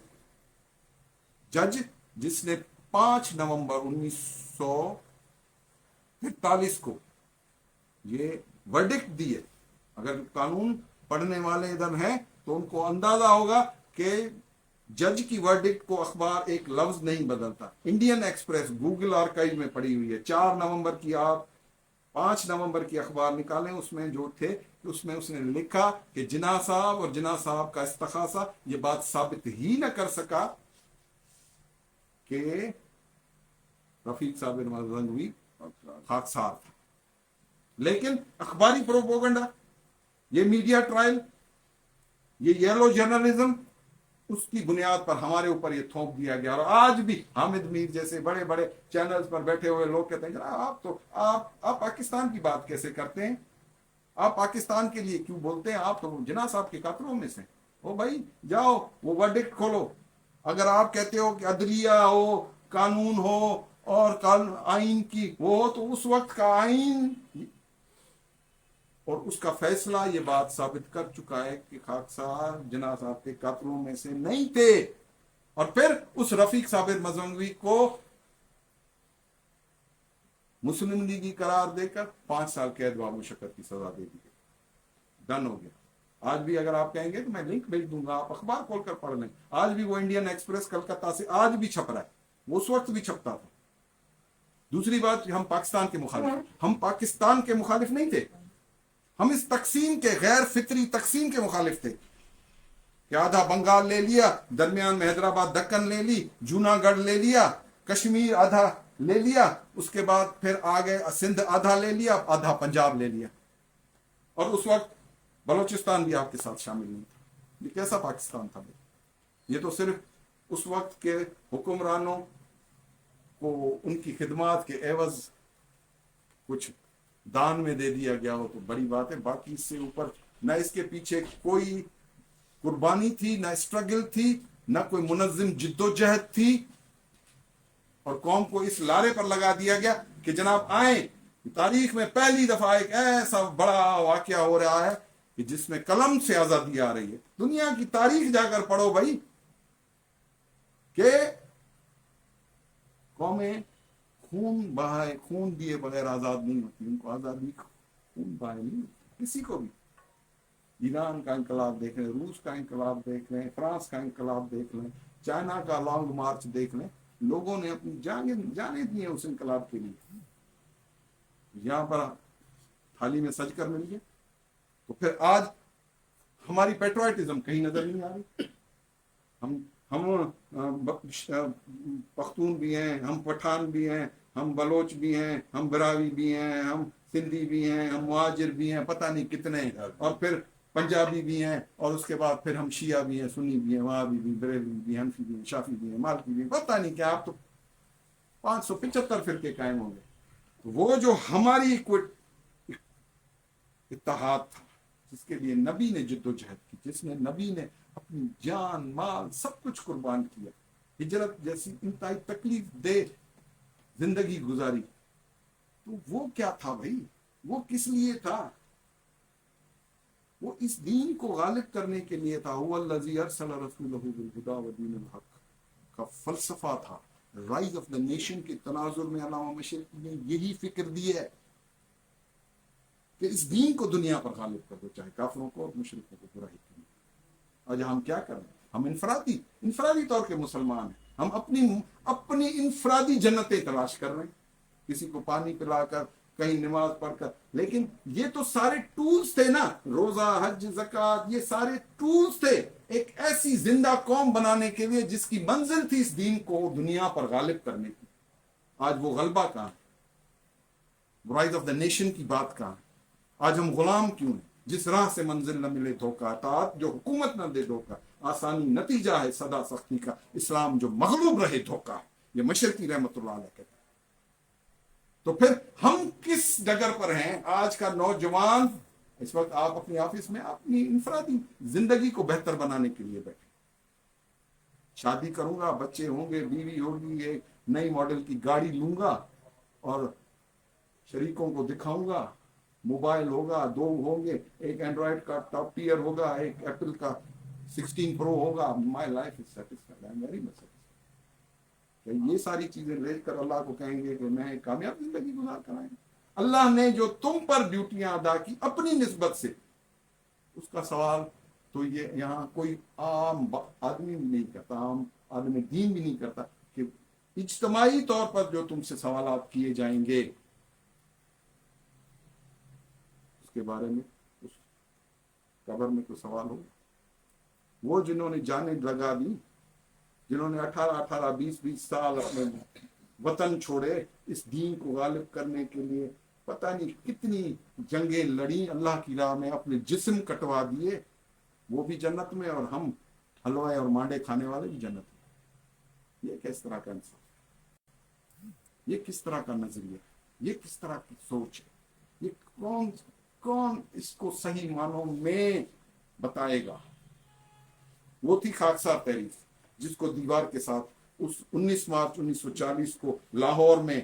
جج, جس نے 5 نومبر 1943 کو یہ ورڈکٹ دیے. اگر قانون پڑھنے والے ادھر ہیں تو ان کو اندازہ ہوگا کہ جج کی ورڈکٹ کو اخبار ایک لفظ نہیں بدلتا. انڈین ایکسپریس گوگل آرکائیو میں پڑی ہوئی ہے, 4 نومبر کی, آپ 5 نومبر کی اخبار نکالیں, اس میں جو تھے اس میں اس نے لکھا کہ جناح صاحب اور جناح صاحب کا استغاثہ یہ بات ثابت ہی نہ کر سکا کہ رفیق صابر مزنگوی خاکسار تھا. لیکن اخباری پروپیگنڈا, یہ میڈیا ٹرائل, یہ یلو جرنلزم, اس کی بنیاد پر ہمارے اوپر یہ تھوپ دیا گیا. اور آج بھی حامد میر جیسے بڑے بڑے چینلز پر بیٹھے ہوئے لوگ کہتے ہیں آپ پاکستان کی بات کیسے کرتے ہیں, آپ پاکستان کے لیے کیوں بولتے ہیں, آپ تو جناح صاحب کے قاتلوں میں سے. او بھائی جاؤ وہ ورڈکٹ کھولو. اگر آپ کہتے ہو کہ عدلیہ ہو, قانون ہو اور آئین کی وہ ہو, تو اس وقت کا آئین اور اس کا فیصلہ یہ بات ثابت کر چکا ہے کہ خاکسار جناح صاحب کے قاتلوں میں سے نہیں تھے. اور پھر اس رفیق صابر مزنگوی کو مسلم لیگی قرار دے کر 5 سال قید و مشقت کی سزا دے دی گئی. ڈن ہو گیا. آج بھی اگر آپ کہیں گے تو میں لنک بھیج دوں گا, آپ اخبار کھول کر پڑھ لیں. آج بھی وہ انڈین ایکسپریس کلکتہ سے آج بھی چھپ رہا ہے, وہ اس وقت بھی چھپتا تھا. دوسری بات, ہم پاکستان کے مخالف, ہم پاکستان کے مخالف نہیں تھے, ہم اس تقسیم کے, غیر فطری تقسیم کے مخالف تھے کہ آدھا بنگال لے لیا, درمیان میں حیدرآباد دکن لے لی, جوناگڑھ لے لیا, کشمیر آدھا لے لیا, اس کے بعد پھر آگے سندھ آدھا لے لیا, آدھا پنجاب لے لیا, اور اس وقت بلوچستان بھی آپ کے ساتھ شامل نہیں تھا. یہ کیسا پاکستان تھا بھائی؟ یہ تو صرف اس وقت کے حکمرانوں کو ان کی خدمات کے عوض کچھ دان میں دے دیا گیا ہو تو بڑی بات ہے. باقی اس سے اوپر نہ اس کے پیچھے کوئی قربانی تھی, نہ اسٹرگل تھی, نہ کوئی منظم جد و جہد تھی, اور قوم کو اس لارے پر لگا دیا گیا کہ جناب آئیں, تاریخ میں پہلی دفعہ ایک ایسا بڑا واقعہ ہو رہا ہے کہ جس میں قلم سے آزادی آ رہی ہے. دنیا کی تاریخ جا کر پڑھو بھائی کہ قومیں خون دیے بغیر آزاد نہیں ہوتی. ان کو آزادی خون بہائے نہیں ہوتی کسی کو بھی. ایران کا انقلاب دیکھ لیں, روس کا انقلاب دیکھ لیں, فرانس کا انقلاب دیکھ لیں, چائنا کا لانگ مارچ دیکھ لیں, لوگوں نے اپنی جانیں دی ہیں اس انقلاب کے لیے. یہاں پر تھالی میں سج کر مل گیا. تو پھر آج ہماری پیٹرائٹزم کہیں نظر نہیں آ رہی. ہم پختون بھی ہیں, ہم پٹھان بھی ہیں, ہم بلوچ بھی ہیں, ہم براوی بھی ہیں, ہم سندھی بھی ہیں, ہم مہاجر بھی ہیں, پتہ نہیں کتنے, اور پھر پنجابی بھی ہیں, اور اس کے بعد پھر ہم شیعہ بھی ہیں, سنی بھی ہیں, وہابی بھی, بریلوی بھی, حنفی بھی ہیں, شافعی بھی ہیں, مالکی بھی ہیں, پتہ نہیں کیا. آپ تو 575 فرقے قائم ہوں گے. وہ جو ہماری اتحاد تھا جس کے لیے نبی نے جد و جہد کی, جس میں نبی نے اپنی جان مال سب کچھ قربان کیا, ہجرت جیسی انتہائی تکلیف دہ زندگی گزاری, تو وہ کیا تھا بھائی؟ وہ کس لیے تھا؟ وہ اس دین کو غالب کرنے کے لیے تھا. هو الذی ارسل رسولہ بالہدی ودین الحق کا فلسفہ تھا. رائز آف دا نیشن کے تناظر میں علامہ مشرقی نے یہی فکر دی ہے کہ اس دین کو دنیا پر غالب کر دو, چاہے کافروں کو اور مشرکوں کو برائی کی. آج ہم کیا کر رہے ہیں؟ ہم انفرادی طور کے مسلمان ہیں. ہم اپنی انفرادی جنتیں تلاش کر رہے ہیں. کسی کو پانی پلا کر, کہیں نماز پڑھ کر. لیکن یہ تو سارے ٹولز تھے نا, روزہ, حج, زکوٰۃ, یہ سارے ٹولز تھے ایک ایسی زندہ قوم بنانے کے لیے جس کی منزل تھی اس دین کو دنیا پر غالب کرنے کی. آج وہ غلبہ کہاں ہے؟ رائز آف دا نیشن کی بات کہاں ہے؟ آج ہم غلام کیوں ہیں؟ جس راہ سے منزل نہ ملے دھوکہ, اطاعت جو حکومت نہ دے دھوکہ, آسانی نتیجہ ہے صدا سختی کا, اسلام جو مغلوب رہے دھوکہ. یہ مشرقی رحمت اللہ علیہ کہتے ہیں. تو پھر ہم کس ڈگر پر ہیں؟ آج کا نوجوان اس وقت آپ اپنی آفس میں اپنی انفرادی زندگی کو بہتر بنانے کے لیے بیٹھے. شادی کروں گا, بچے ہوں گے, بیوی ہوگی, ایک نئی ماڈل کی گاڑی لوں گا اور شریکوں کو دکھاؤں گا, موبائل ہوگا, 2 ہوں گے, ایک اینڈرائڈ کا ٹاپ ٹیئر ہوگا, ایک ایپل کا 16 پرو ہوگا. My life is satisfied, I am very much satisfied. یہ ساری چیزیں لے کر اللہ کو کہیں گے کہ میں ایک کامیاب زندگی گزار کر آئیں. اللہ نے جو تم پر ڈیوٹیاں ادا کی اپنی نسبت سے, اس کا سوال تو یہ یہاں کوئی عام آدمی بھی نہیں کرتا, عام آدمی دین بھی نہیں کرتا کہ اجتماعی طور پر جو تم سے سوالات کیے جائیں گے اس کے بارے میں اس قبر میں کوئی سوال ہو. وہ جنہوں نے جانیں لگا دی, جنہوں نے 18 20 سال اپنے وطن چھوڑے اس دین کو غالب کرنے کے لیے, پتہ نہیں کتنی جنگیں لڑیں اللہ کی راہ میں, اپنے جسم کٹوا دیے, وہ بھی جنت میں اور ہم حلوے اور مانڈے کھانے والے بھی جنت میں. یہ کس طرح کا انصاف ہے؟ یہ کس طرح کا نظریہ ہے؟ یہ کس طرح کی سوچ ہے؟ یہ کون اس کو صحیح معنوں میں بتائے گا؟ وہ تھی خاکسار تحریک جس کو دیوار کے ساتھ اس 19 مارچ 1940 کو لاہور میں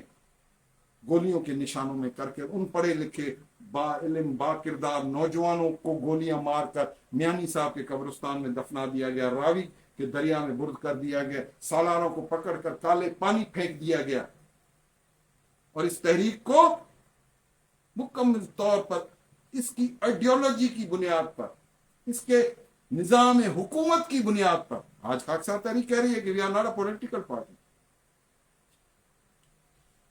گولیوں کے نشانوں میں کر کے ان پڑھے لکھے با علم با کردار نوجوانوں کو گولیاں مار کر میانی صاحب کے قبرستان میں دفنا دیا گیا, راوی کے دریا میں برد کر دیا گیا, سالاروں کو پکڑ کر کالے پانی پھینک دیا گیا. اور اس تحریک کو مکمل طور پر اس کی آئیڈیالوجی کی بنیاد پر, اس کے نظام حکومت کی بنیاد پر, آج خاکسار تحریک کہہ رہی ہے کہ we are not a political party,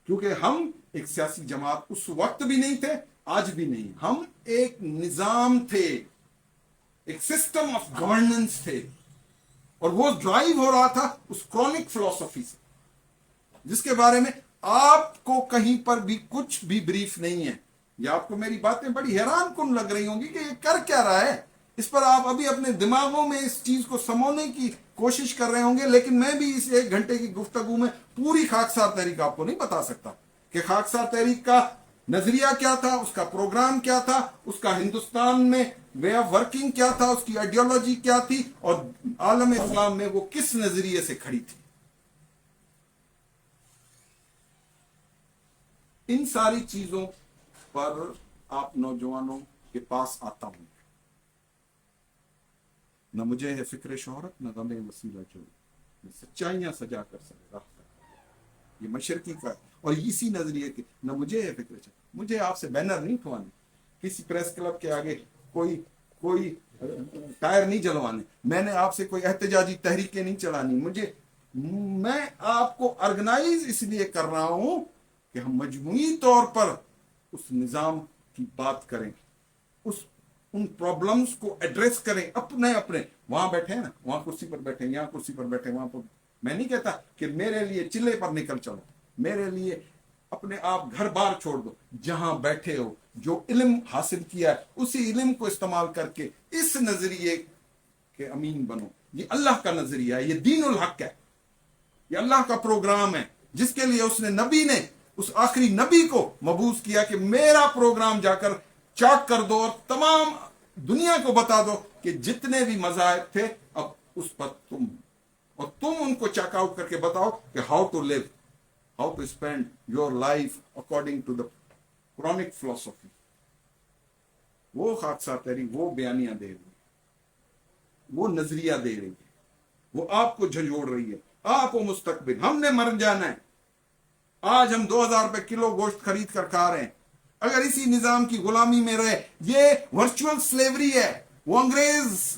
کیونکہ ہم ایک سیاسی جماعت اس وقت بھی نہیں تھے, آج بھی نہیں. ہم ایک نظام تھے, ایک سسٹم آف گورننس تھے, اور وہ ڈرائیو ہو رہا تھا اس کرونک فلسفی سے جس کے بارے میں آپ کو کہیں پر بھی کچھ بھی بریف نہیں ہے. یا آپ کو میری باتیں بڑی حیران کن لگ رہی ہوں گی کہ یہ کر کیا رہا ہے, اس پر آپ ابھی اپنے دماغوں میں اس چیز کو سمونے کی کوشش کر رہے ہوں گے. لیکن میں بھی اس 1 گھنٹے کی گفتگو میں پوری خاکسار تحریک آپ کو نہیں بتا سکتا کہ خاکسار تحریک کا نظریہ کیا تھا, اس کا پروگرام کیا تھا, اس کا ہندوستان میں وے آف ورکنگ کیا تھا, اس کی آئیڈیالوجی کیا تھی, اور عالم اسلام میں وہ کس نظریے سے کھڑی تھی. ان ساری چیزوں پر آپ نوجوانوں کے پاس آتا ہوں. نہ مجھے ہے فکر شہرت, نہ غم وسیلہ جو سچائیاں سجا کر سکے راہ کر. یہ مشرقی کا اور اسی نظریے کے, نہ مجھے ہے فکر شہرت, مجھے آپ سے بینر نہیں کھوانے, کسی پریس کلب کے آگے کوئی ٹائر نہیں جلوانے, میں نے آپ سے کوئی احتجاجی تحریکیں نہیں چلانی. میں آپ کو آرگنائز اس لیے کر رہا ہوں کہ ہم مجموعی طور پر اس نظام کی بات کریں, ان پرابلمز کو ایڈریس کریں. اپنے وہاں بیٹھے ہیں نا, وہاں کرسی پر بیٹھے, یہاں کرسی پر بیٹھے, وہاں پر. میں نہیں کہتا کہ میرے لیے چلے پر نکل چلو, میرے لیے اپنے آپ گھر بار چھوڑ دو, جہاں بیٹھے ہو جو علم حاصل کیا ہے اسی علم کو استعمال کر کے اس نظریے کے امین بنو. یہ اللہ کا نظریہ ہے, یہ دین الحق ہے, یہ اللہ کا پروگرام ہے جس کے لیے اس نے نبی نے اس آخری نبی کو مبعوث کیا کہ میرا پروگرام جا کر چاک کر دو اور تمام دنیا کو بتا دو کہ جتنے بھی مذاہب تھے اب اس پر تم ان کو چیک آؤٹ کر کے بتاؤ کہ how to live, how to spend your life according to the chronic فلسفی. وہ خاکسار تحریک وہ بیانیاں دے رہی ہے, وہ نظریہ دے رہی ہے, وہ آپ کو جھنجھوڑ رہی ہے, آپ کو مستقبل. ہم نے مر جانا ہے. آج ہم 2000 روپے کلو گوشت خرید کر کھا رہے ہیں. اگر اسی نظام کی غلامی میں رہے, یہ ورچوئل سلیوری ہے. وہ انگریز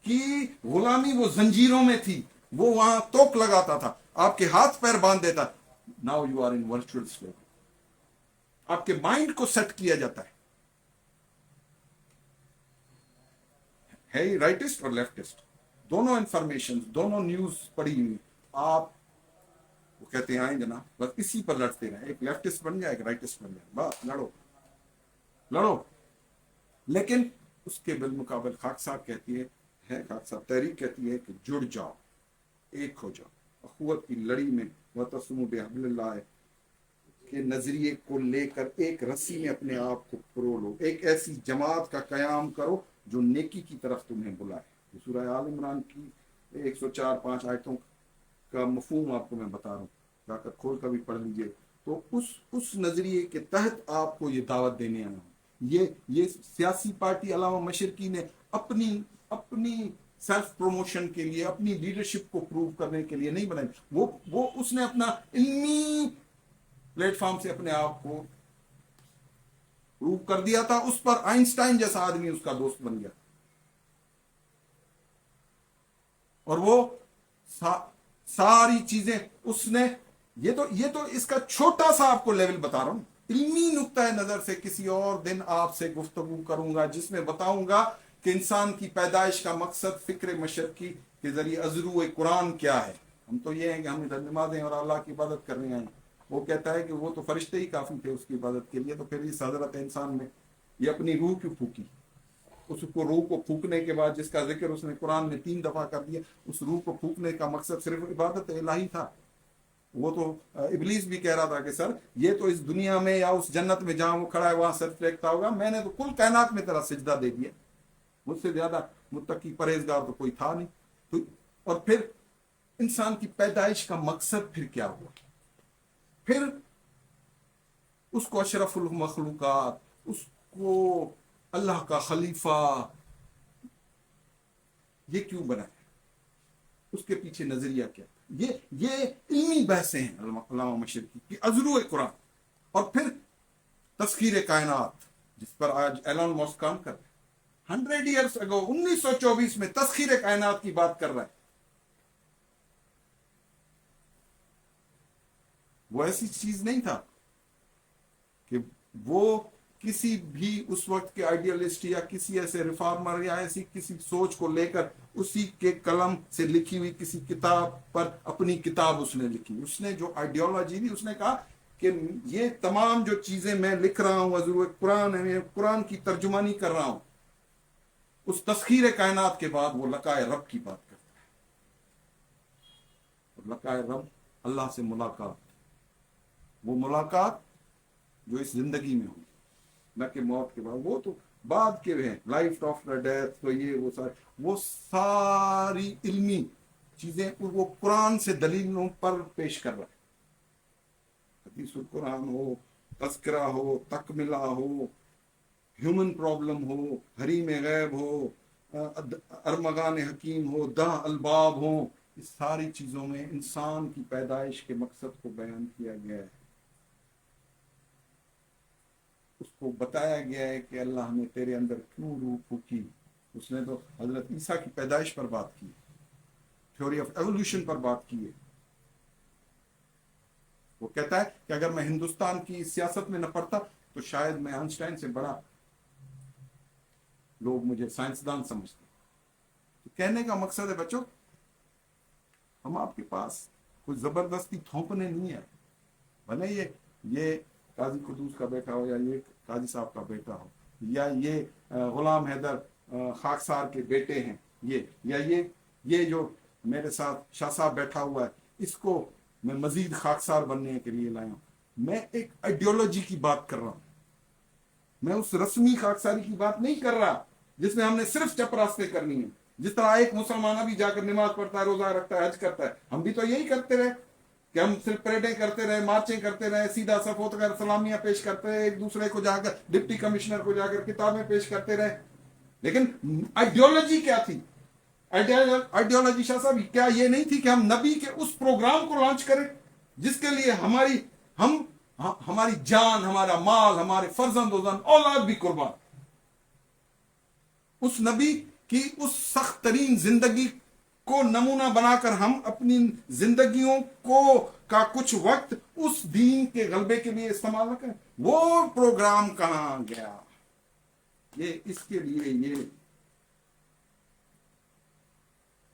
کی غلامی وہ زنجیروں میں تھی, وہ وہاں توک لگاتا تھا, آپ کے ہاتھ پیر باندھ دیتا. Now you are in virtual slavery. آپ کے مائنڈ کو سیٹ کیا جاتا ہے ہی رائٹسٹ اور لیفٹسٹ، دونوں انفارمیشن، دونوں نیوز پڑھی ہوئی، آپ وہ کہتے ہیں آئیں جناب بس اسی پر لڑتے رہیں، ایک لیفٹسٹ بن جائے ایک رائٹسٹ بن جائے، بس لڑو لڑو. لیکن اس کے بالمقابل خاک صاحب کہتی ہے خاک صاحب تحریک کہتی ہے کہ جڑ جاؤ، ایک ہو جاؤ اخوت کی لڑی میں، وَتَصُمُوا بِحَبْلِ اللَّهِ کے نظریے کو لے کر ایک رسی میں اپنے آپ کو پرو لو، ایک ایسی جماعت کا قیام کرو جو نیکی کی طرف تمہیں بلائے. سورہ آل عمران کی 104-5 آیتوں کا مفہوم آپ کو میں بتا رہا ہوں، جا کر کھول کر بھی پڑھ لیجئے. تو اس نظریے کے تحت آپ کو یہ دعوت دینے آیا ہوں. یہ سیاسی پارٹی علامہ مشرقی نے اپنی سیلف پروموشن کے لیے، اپنی لیڈرشپ کو پروو کرنے کے لیے نہیں بنائی، وہ اس نے اپنا علمی پلیٹ فارم سے اپنے آپ کو پروو کر دیا تھا. اس پر آئنسٹائن جیسا آدمی اس کا دوست بن گیا، اور وہ ساری چیزیں اس نے، یہ تو اس کا چھوٹا سا آپ کو لیول بتا رہا ہوں. علمی نقطۂ نظر سے کسی اور دن آپ سے گفتگو کروں گا جس میں بتاؤں گا کہ انسان کی پیدائش کا مقصد فکر مشرقی کے ذریعے ازرو قرآن کیا ہے. ہم تو یہ ہیں کہ ہم ادھر نمازیں اور اللہ کی عبادت کرنے آئے. وہ کہتا ہے کہ وہ تو فرشتے ہی کافی تھے اس کی عبادت کے لیے، تو پھر اس حضرت انسان میں یہ اپنی روح کیوں پھونکی؟ اس کو روح کو پھونکنے کے بعد جس کا ذکر اس نے قرآن میں 3 دفعہ کر دیا، اس روح کو پھونکنے کا مقصد صرف عبادت الہی تھا. وہ تو ابلیس بھی کہہ رہا تھا کہ سر یہ تو اس دنیا میں یا اس جنت میں جہاں وہ کھڑا ہے وہاں سر پھینکتا ہوگا، میں نے تو کل کائنات میں تیرا سجدہ دے دیا، مجھ سے زیادہ متقی پرہیزگار تو کوئی تھا نہیں. اور پھر انسان کی پیدائش کا مقصد پھر کیا ہوا؟ پھر اس کو اشرف المخلوقات، اس کو اللہ کا خلیفہ یہ کیوں بنایا؟ اس کے پیچھے نظریہ کیا؟ یہ علمی بحثیں ہیں علامہ مشرقی کی، ازرو قرآن. اور پھر تسخیر کائنات جس پر آج ایلون ماسک کام کر رہے ہیں، 100 ایئرس اگو 1924 میں تسخیر کائنات کی بات کر رہا ہے. وہ ایسی چیز نہیں تھا کہ وہ کسی بھی اس وقت کے آئیڈیالسٹ یا کسی ایسے ریفارمر یا ایسی کسی سوچ کو لے کر اسی کے قلم سے لکھی ہوئی کسی کتاب پر اپنی کتاب اس نے لکھی. اس نے جو آئیڈیالوجی دی، اس نے کہا کہ یہ تمام جو چیزیں میں لکھ رہا ہوں ازرو قرآن ہے، میں قرآن کی ترجمانی کر رہا ہوں. اس تسخیر کائنات کے بعد وہ لقائے رب کی بات کرتا ہے. اور لقائے رب اللہ سے ملاقات، وہ ملاقات جو اس زندگی میں ہوئی، نہ کہ موت کے بعد. وہ تو بعد کے ہیں، لائف آفٹر ڈیتھ، تو یہ وہ ساری علمی چیزیں وہ قرآن سے دلیلوں پر پیش کر رہا ہے. حدیث القرآن ہو، تذکرہ ہو، تکملہ ہو، ہیومن پرابلم ہو، حریم غیب ہو، ارمغان حکیم ہو، 10 الباب ہو، اس ساری چیزوں میں انسان کی پیدائش کے مقصد کو بیان کیا گیا ہے. اس کو بتایا گیا ہے کہ اللہ نے تیرے اندر کیوں روح پھونکی. اس نے تو حضرت عیسیٰ کی پیدائش پر بات کی، تھیوری آف ایوولوشن پر بات کی ہے. وہ کہتا ہے کہ اگر میں ہندوستان کی سیاست میں نہ پڑتا تو شاید میں آئنسٹائن سے بڑا، لوگ مجھے سائنسدان سمجھتے. تو کہنے کا مقصد ہے بچوں، ہم آپ کے پاس کوئی زبردستی تھوپنے نہیں ہے. بھلے یہ قاضی قدوس کا بیٹا ہو، یا یہ قاضی صاحب کا بیٹا ہو، یا یہ غلام حیدر خاکسار کے بیٹے ہیں، یہ جو میرے ساتھ شاہ صاحب بیٹھا ہوا ہے، اس کو میں مزید خاکسار بننے کے لیے لایا ہوں. میں ایک آئیڈیالوجی کی بات کر رہا ہوں، میں اس رسمی خاکساری کی بات نہیں کر رہا جس میں ہم نے صرف چپراستے کرنی ہے. جس طرح ایک مسلمانہ بھی جا کر نماز پڑھتا ہے، روزہ رکھتا ہے، حج کرتا ہے، ہم بھی تو یہی کرتے رہے کہ ہم صرف پریڈیں کرتے رہے، مارچیں کرتے رہے، سیدھا صف ہو کر سلامیاں پیش کرتے رہے، ایک دوسرے کو جا کر ڈپٹی کمشنر کو جا کر کتابیں پیش کرتے رہے. لیکن آئیڈیالوجی کیا تھی؟ آئیڈیالوجی شاہ صاحب کیا یہ نہیں تھی کہ ہم نبی کے اس پروگرام کو لانچ کریں جس کے لیے ہماری جان، ہمارا مال، ہمارے فرزند و زن اولاد بھی قربان. اس نبی کی اس سخت ترین زندگی کو نمونہ بنا کر ہم اپنی زندگیوں کو کا کچھ وقت اس دین کے غلبے کے لیے استعمال نہ کریں؟ وہ پروگرام کہاں گیا؟ یہ اس کے لیے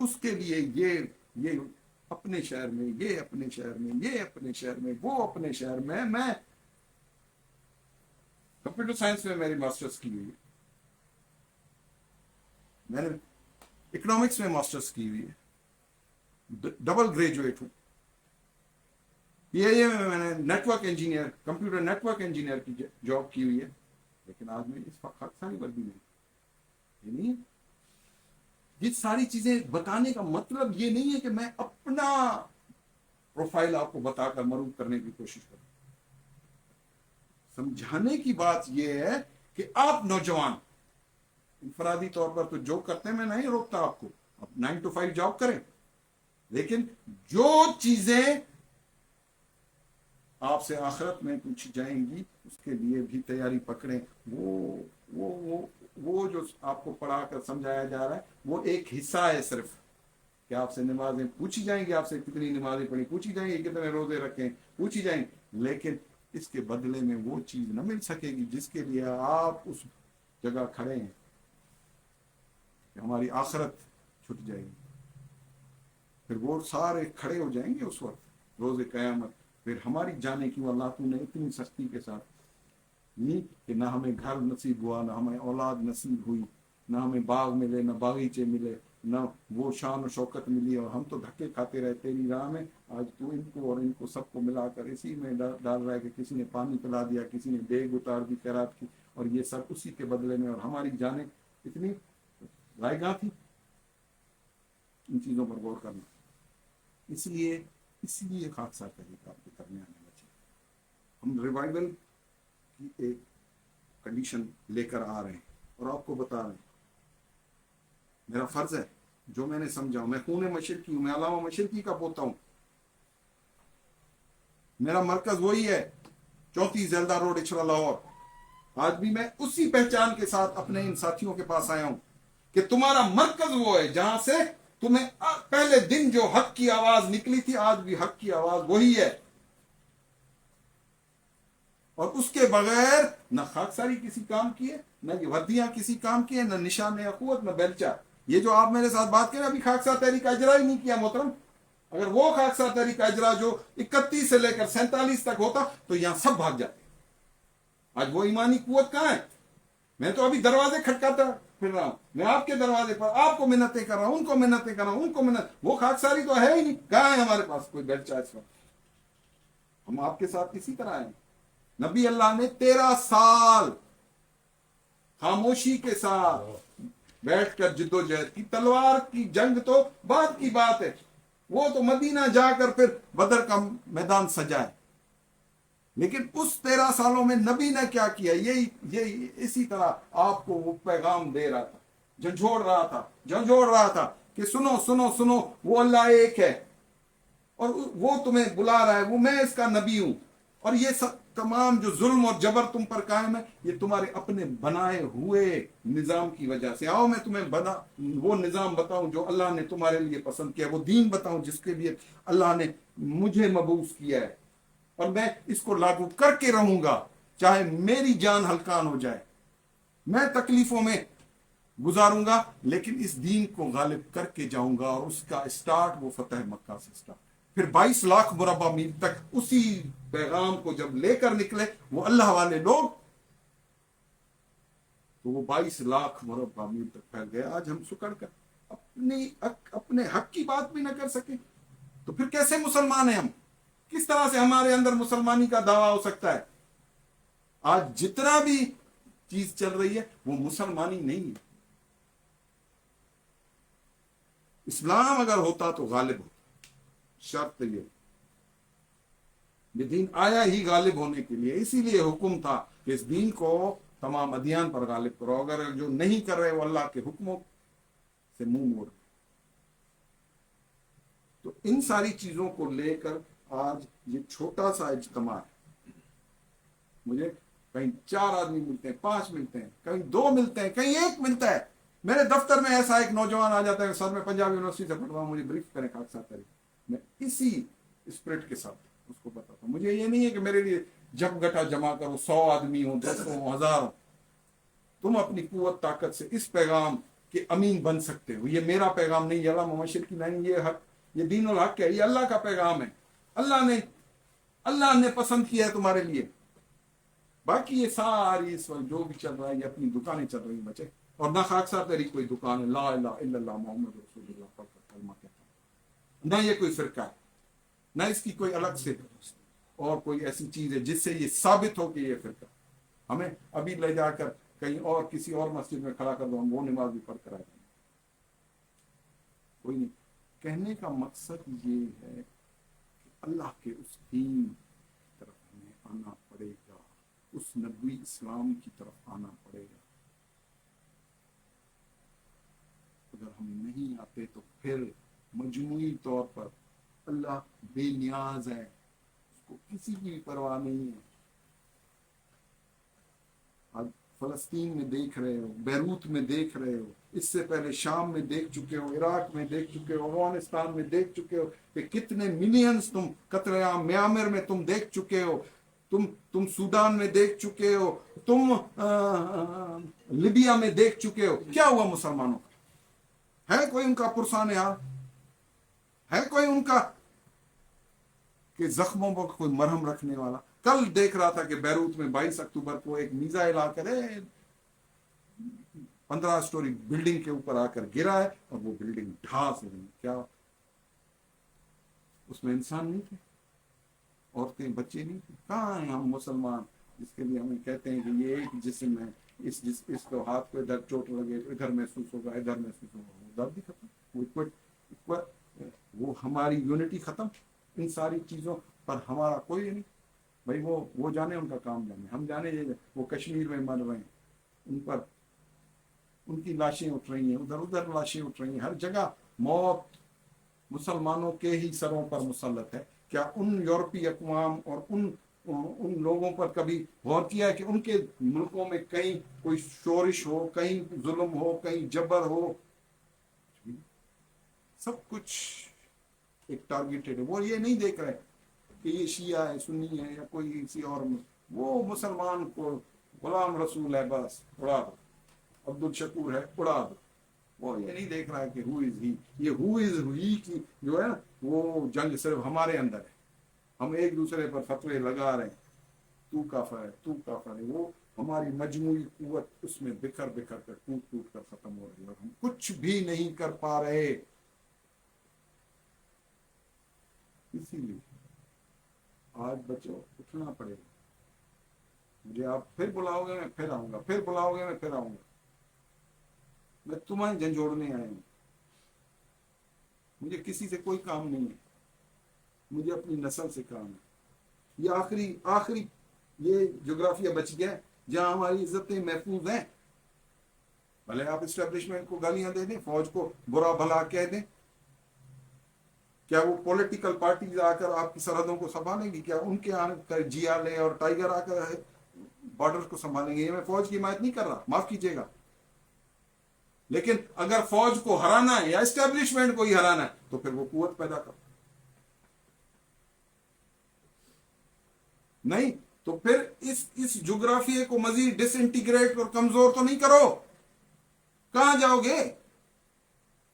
اس کے لیے یہ اپنے شہر میں، یہ اپنے شہر میں، یہ اپنے شہر میں، وہ اپنے شہر میں کمپیوٹر سائنس میں میری ماسٹرز کی ہوئی ہے، میں نے اکنامکس میں ماسٹرز کی ہوئی ہے، ڈبل گریجویٹ ہوں، یہ میں نے network engineer, computer network engineer کی جاب کی ہوئی ہے، لیکن آج میں اس خاکساری وردی میں نہیں. یہ ساری چیزیں بتانے کا مطلب یہ نہیں ہے کہ میں اپنا پروفائل آپ کو بتا کر مرور کرنے کی کوشش کروں. سمجھانے کی بات یہ ہے کہ آپ نوجوان انفرادی طور پر تو جو کرتے ہیں، میں نہیں روکتا آپ کو، آپ 9 to 5 جاب کریں، لیکن جو چیزیں آپ سے آخرت میں پوچھی جائیں گی اس کے لیے بھی تیاری پکڑیں. وہ جو آپ کو پڑھا کر سمجھایا جا رہا ہے وہ ایک حصہ ہے صرف، کہ آپ سے نمازیں پوچھی جائیں گی، آپ سے کتنی نمازیں پڑھی پوچھی جائیں گی، کتنے روزے رکھیں پوچھی جائیں گی، لیکن اس کے بدلے میں وہ چیز نہ مل سکے گی جس کے لیے آپ اس جگہ کھڑے ہیں کہ ہماری آخرت چھٹ جائے گی. پھر وہ سارے کھڑے ہو جائیں گے اس وقت روز قیامت. پھر ہماری جانے کی اللہ تو نے اتنی سختی کے ساتھ نہیں کہ نہ ہمیں گھر نصیب ہوا، نہ ہمیں اولاد نصیب ہوئی، نہ ہمیں باغ ملے، نہ باغیچے ملے، نہ وہ شان و شوکت ملی، اور ہم تو دھکے کھاتے رہے تیری راہ میں. آج تو ان کو اور ان کو سب کو ملا کر اسی میں ڈال رہا ہے کہ کسی نے پانی پلا دیا، کسی نے دیگ اتار دی خیرات کی، اور یہ سب اسی کے بدلے میں. اور ہماری جانیں اتنی رائیگاں تھی. ان چیزوں پر غور کرنا. اس لیے خاکسار طریقہ آپ کے درمیان میں بچے. ہم ریوائول کی ایک کنڈیشن لے کر آ رہے ہیں اور آپ کو بتا رہے ہیں. میرا فرض ہے جو میں نے سمجھا، میں خون مشرقی ہوں، میں علامہ مشرقی کا پوتا ہوں. میرا مرکز وہی ہے 34 زیلدہ روڈ، اچھرا، لاہور. آج بھی میں اسی پہچان کے ساتھ اپنے ان ساتھیوں کے پاس آیا ہوں کہ تمہارا مرکز وہ ہے جہاں سے تمہیں پہلے دن جو حق کی آواز نکلی تھی، آج بھی حق کی آواز وہی ہے. اور اس کے بغیر نہ خاکساری کسی کام کی ہے، نہ یہ وردیاں کسی کام کی ہے، نہ نشان اخوت، نہ بیلچہ. یہ جو آپ میرے ساتھ بات کریں، ابھی خاکسار تحریک کا اجرا ہی نہیں کیا محترم. اگر وہ خاکسار تحریک کا اجرا جو 31 سے لے کر 47 تک ہوتا تو یہاں سب بھاگ جاتے. آج وہ ایمانی قوت کہاں ہے؟ میں تو ابھی دروازے کھٹکاتا پھر رہا ہوں. میں آپ کے دروازے پر آپ کو منتیں کر رہا ہوں، ان کو منتیں کر رہا ہوں، ان کو منت. وہ خاکساری تو ہے ہی نہیں. کہاں ہے ہمارے پاس کوئی بیلچہ اس وقت؟ ہم آپ کے ساتھ اسی طرح ہیں. نبی اللہ نے 13 سال خاموشی کے ساتھ بیٹھ کر جد و جہد کی. تلوار کی جنگ تو بعد کی بات ہے، وہ تو مدینہ جا کر پھر بدر کا میدان سجائے. لیکن اس 13 سالوں میں نبی نے کیا کیا؟ یہی اسی طرح آپ کو وہ پیغام دے رہا تھا، جھنجھوڑ رہا تھا کہ سنو سنو سنو، وہ اللہ ایک ہے اور وہ تمہیں بلا رہا ہے، وہ میں اس کا نبی ہوں. اور یہ سب تمام جو ظلم اور جبر تم پر قائم ہے، یہ تمہارے اپنے بنائے ہوئے نظام کی وجہ سے. آؤ میں تمہیں وہ نظام بتاؤں جو اللہ نے تمہارے لیے پسند کیا، وہ دین بتاؤں جس کے لیے اللہ نے مجھے مبعوث کیا ہے، اور میں اس کو لاگو کر کے رہوں گا چاہے میری جان ہلکان ہو جائے. میں تکلیفوں میں گزاروں گا لیکن اس دین کو غالب کر کے جاؤں گا. اور اس کا سٹارٹ وہ فتح مکہ سے سٹارٹ. پھر 22 لاکھ مربع میل تک اسی پیغام کو جب لے کر نکلے وہ اللہ والے لوگ، تو وہ 22 لاکھ مربع میل تک پھیل گئے. آج ہم سکڑ کر اپنے حق کی بات بھی نہ کر سکیں تو پھر کیسے مسلمان ہیں ہم؟ کس طرح سے ہمارے اندر مسلمانی کا دعویٰ ہو سکتا ہے؟ آج جتنا بھی چیز چل رہی ہے وہ مسلمانی نہیں ہے. اسلام اگر ہوتا تو غالب ہوتا. شرط یہ دین آیا ہی غالب ہونے کے لیے، اسی لیے حکم تھا کہ اس دین کو تمام ادیان پر غالب کرو. اگر جو نہیں کر رہے وہ اللہ کے حکموں سے منہ موڑ. تو ان ساری چیزوں کو لے کر آج یہ چھوٹا سا اجتماع ہے. مجھے کہیں 4 آدمی ملتے ہیں، 5 ملتے ہیں، کہیں 2 ملتے ہیں، کہیں 1 ملتا ہے. میرے دفتر میں ایسا ایک نوجوان آ جاتا ہے، سر میں پنجاب یونیورسٹی سے پڑھ رہا ہوں، مجھے بریف کریں خاک صاحب کریں، میں اسی اسپرٹ کے ساتھ اس کو بتاتا ہوں. مجھے یہ نہیں ہے کہ میرے لیے جب گٹا جمع کرو، 100 آدمی ہوں، 200 ہوں، 1000 ہوں. تم اپنی قوت طاقت سے اس پیغام کے امین بن سکتے ہو. یہ میرا پیغام نہیں، اللہ محمد کی نہیں، یہ حق، یہ دین الحق ہے، یہ اللہ کا پیغام ہے. اللہ نے پسند کیا ہے تمہارے لیے. باقی یہ ساری اس وقت جو بھی چل رہا ہے یہ اپنی دکانیں چل رہی ہیں بچے. اور نہ خاک صاحب تیری کوئی دکان ہے، لا الہ الا اللہ محمد رسول اللہ پڑھ کر کلمہ کہتا ہوں. نہ یہ کوئی فرقہ ہے، نہ اس کی کوئی الگ سے اور کوئی ایسی چیز ہے جس سے یہ ثابت ہو کہ یہ فرقہ. ہمیں ابھی لے جا کر کہیں اور کسی اور مسجد میں کھڑا کر دو، ہم وہ نماز بھی پڑھ کر آئے گے. کوئی نہیں. کہنے کا مقصد یہ ہے کہ اللہ کے اس دین کی طرف ہمیں آنا پڑے گا، اس نبوی اسلام کی طرف آنا پڑے گا. اگر ہم نہیں آتے تو پھر مجموعی طور پر اللہ بے نیاز ہے، اس کو کسی کی پرواہ نہیں ہے. آج فلسطین میں دیکھ رہے ہو، بیروت میں دیکھ رہے ہو، اس سے پہلے شام میں دیکھ چکے ہو، عراق میں دیکھ چکے ہو، افغانستان میں دیکھ چکے ہو کہ کتنے ملینز تم قتل عام میامر میں تم دیکھ چکے ہو، تم سوڈان میں دیکھ چکے ہو، تم لیبیا میں دیکھ چکے ہو. کیا ہوا مسلمانوں کا؟ ہے کوئی ان کا پرسان حال؟ ہے کوئی ان کا کہ زخموں پر کوئی مرہم رکھنے والا؟ کل دیکھ رہا تھا کہ بیروت میں 22 اکتوبر کو ایک میزائل آ کر 15 سٹوری بلڈنگ کے اوپر آ کر گرا ہے اور وہ بلڈنگ ڈھاس گئی. کیا اس میں انسان نہیں تھے؟ عورتیں بچے نہیں تھے؟ کہاں ہیں ہم مسلمان جس کے لیے ہمیں کہتے ہیں کہ یہ ایک جسم ہے، اس کو ہاتھ کو ادھر چوٹ لگے ادھر محسوس ہوگا، ادھر محسوس ہوگا. وہ درد بھی ختم، وہ ہماری یونٹی ختم. ان ساری چیزوں پر ہمارا کوئی نہیں. بھائی وہ جانے، ان کا کام جانے، ہم جانے. وہ کشمیر میں مر رہے ہیں، ان پر ان کی لاشیں اٹھ رہی ہیں، ادھر لاشیں اٹھ رہی ہیں. ہر جگہ موت مسلمانوں کے ہی سروں پر مسلط ہے. کیا ان یورپی اقوام اور ان لوگوں پر کبھی غور کیا ہے کہ ان کے ملکوں میں کہیں کوئی شورش ہو، کہیں ظلم ہو، کہیں جبر ہو؟ سب کچھ ایک ٹارگیٹڈ ہے. وہ یہ نہیں دیکھ رہے کہ یہ شیعہ ہے، سنی ہے، یا کوئی کسی اور. وہ مسلمان کو غلام رسول ہے، بس اڑا دو. عبد الشکور ہے، اڑا دو. وہ یہ نہیں دیکھ رہا ہے کہ ہو از ہی. یہ ہو از ہی کی جو ہے نا، وہ جنگ صرف ہمارے اندر ہے. ہم ایک دوسرے پر فتوے لگا رہے ہیں، تو کافر ہے، تو کافر ہے. وہ ہماری مجموعی قوت اس میں بکھر بکھر کر ٹوٹ کر ختم ہو رہی ہے، اور ہم کچھ بھی نہیں کر پا رہے. اسی لیے آج بچوں اٹھنا پڑے گا. مجھے آپ پھر بلاؤ گے میں پھر آؤں گا، پھر بلاؤ گے میں پھر آؤں گا. میں تمہیں جھنجھوڑنے آیا ہوں. مجھے کسی سے کوئی کام نہیں ہے، مجھے اپنی نسل سے کام ہے. یہ آخری یہ جغرافیہ بچ گیا جہاں ہماری عزتیں محفوظ ہیں. بھلے آپ اسٹیبلشمنٹ کو گالیاں دے دیں، فوج کو برا بھلا کہہ دیں، کیا وہ پولیٹیکل پارٹیز آ کر آپ کی سرحدوں کو سنبھالیں گی؟ کیا ان کے آ کر GRA اور ٹائیگر آ کر بارڈر کو سنبھالیں گے؟ یہ میں فوج کی حمایت نہیں کر رہا، معاف کیجیے گا. لیکن اگر فوج کو ہرانا ہے یا اسٹیبلشمنٹ کو ہی ہرانا ہے تو پھر وہ قوت پیدا کرو. نہیں تو پھر اس جغرافیے کو مزید ڈس انٹیگریٹ اور کمزور تو نہیں کرو. کہاں جاؤ گے؟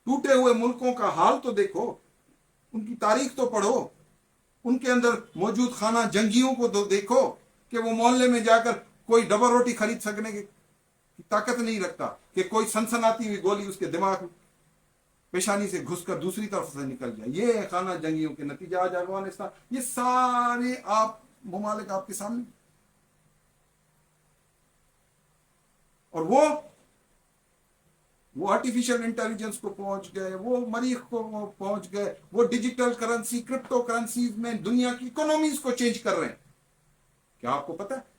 ٹوٹے ہوئے ملکوں کا حال تو دیکھو، ان کی تاریخ تو پڑھو، ان کے اندر موجود خانہ جنگیوں کو تو دیکھو کہ وہ محلے میں جا کر کوئی ڈبل روٹی خرید سکنے کی طاقت نہیں رکھتا، کہ کوئی سنسناتی ہوئی گولی اس کے دماغ پیشانی سے گھس کر دوسری طرف سے نکل جائے. یہ ہے خانہ جنگیوں کے نتیجہ. آج افغانستان، یہ سارے آپ ممالک آپ کے سامنے. اور وہ آرٹیفیشل انٹیلیجنس کو پہنچ گئے، وہ مریخ کو پہنچ گئے، وہ ڈیجیٹل کرنسی، کرپٹو کرنسیز میں دنیا کی اکانومیز کو چینج کر رہے ہیں. کیا آپ کو پتا ہے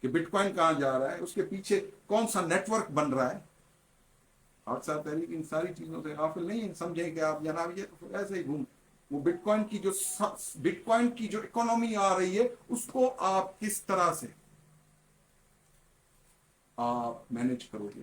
کہ بٹ کوائن کہاں جا رہا ہے؟ اس کے پیچھے کون سا نیٹ ورک بن رہا ہے؟ حادثہ تحریک ان ساری چیزوں سے غافل نہیں. سمجھیں کہ آپ جناب یہ تو ایسے ہی گھوم. وہ بٹ کوائن کی جو اکانومی آ رہی ہے اس کو آپ کس طرح سے آپ مینج کرو گے؟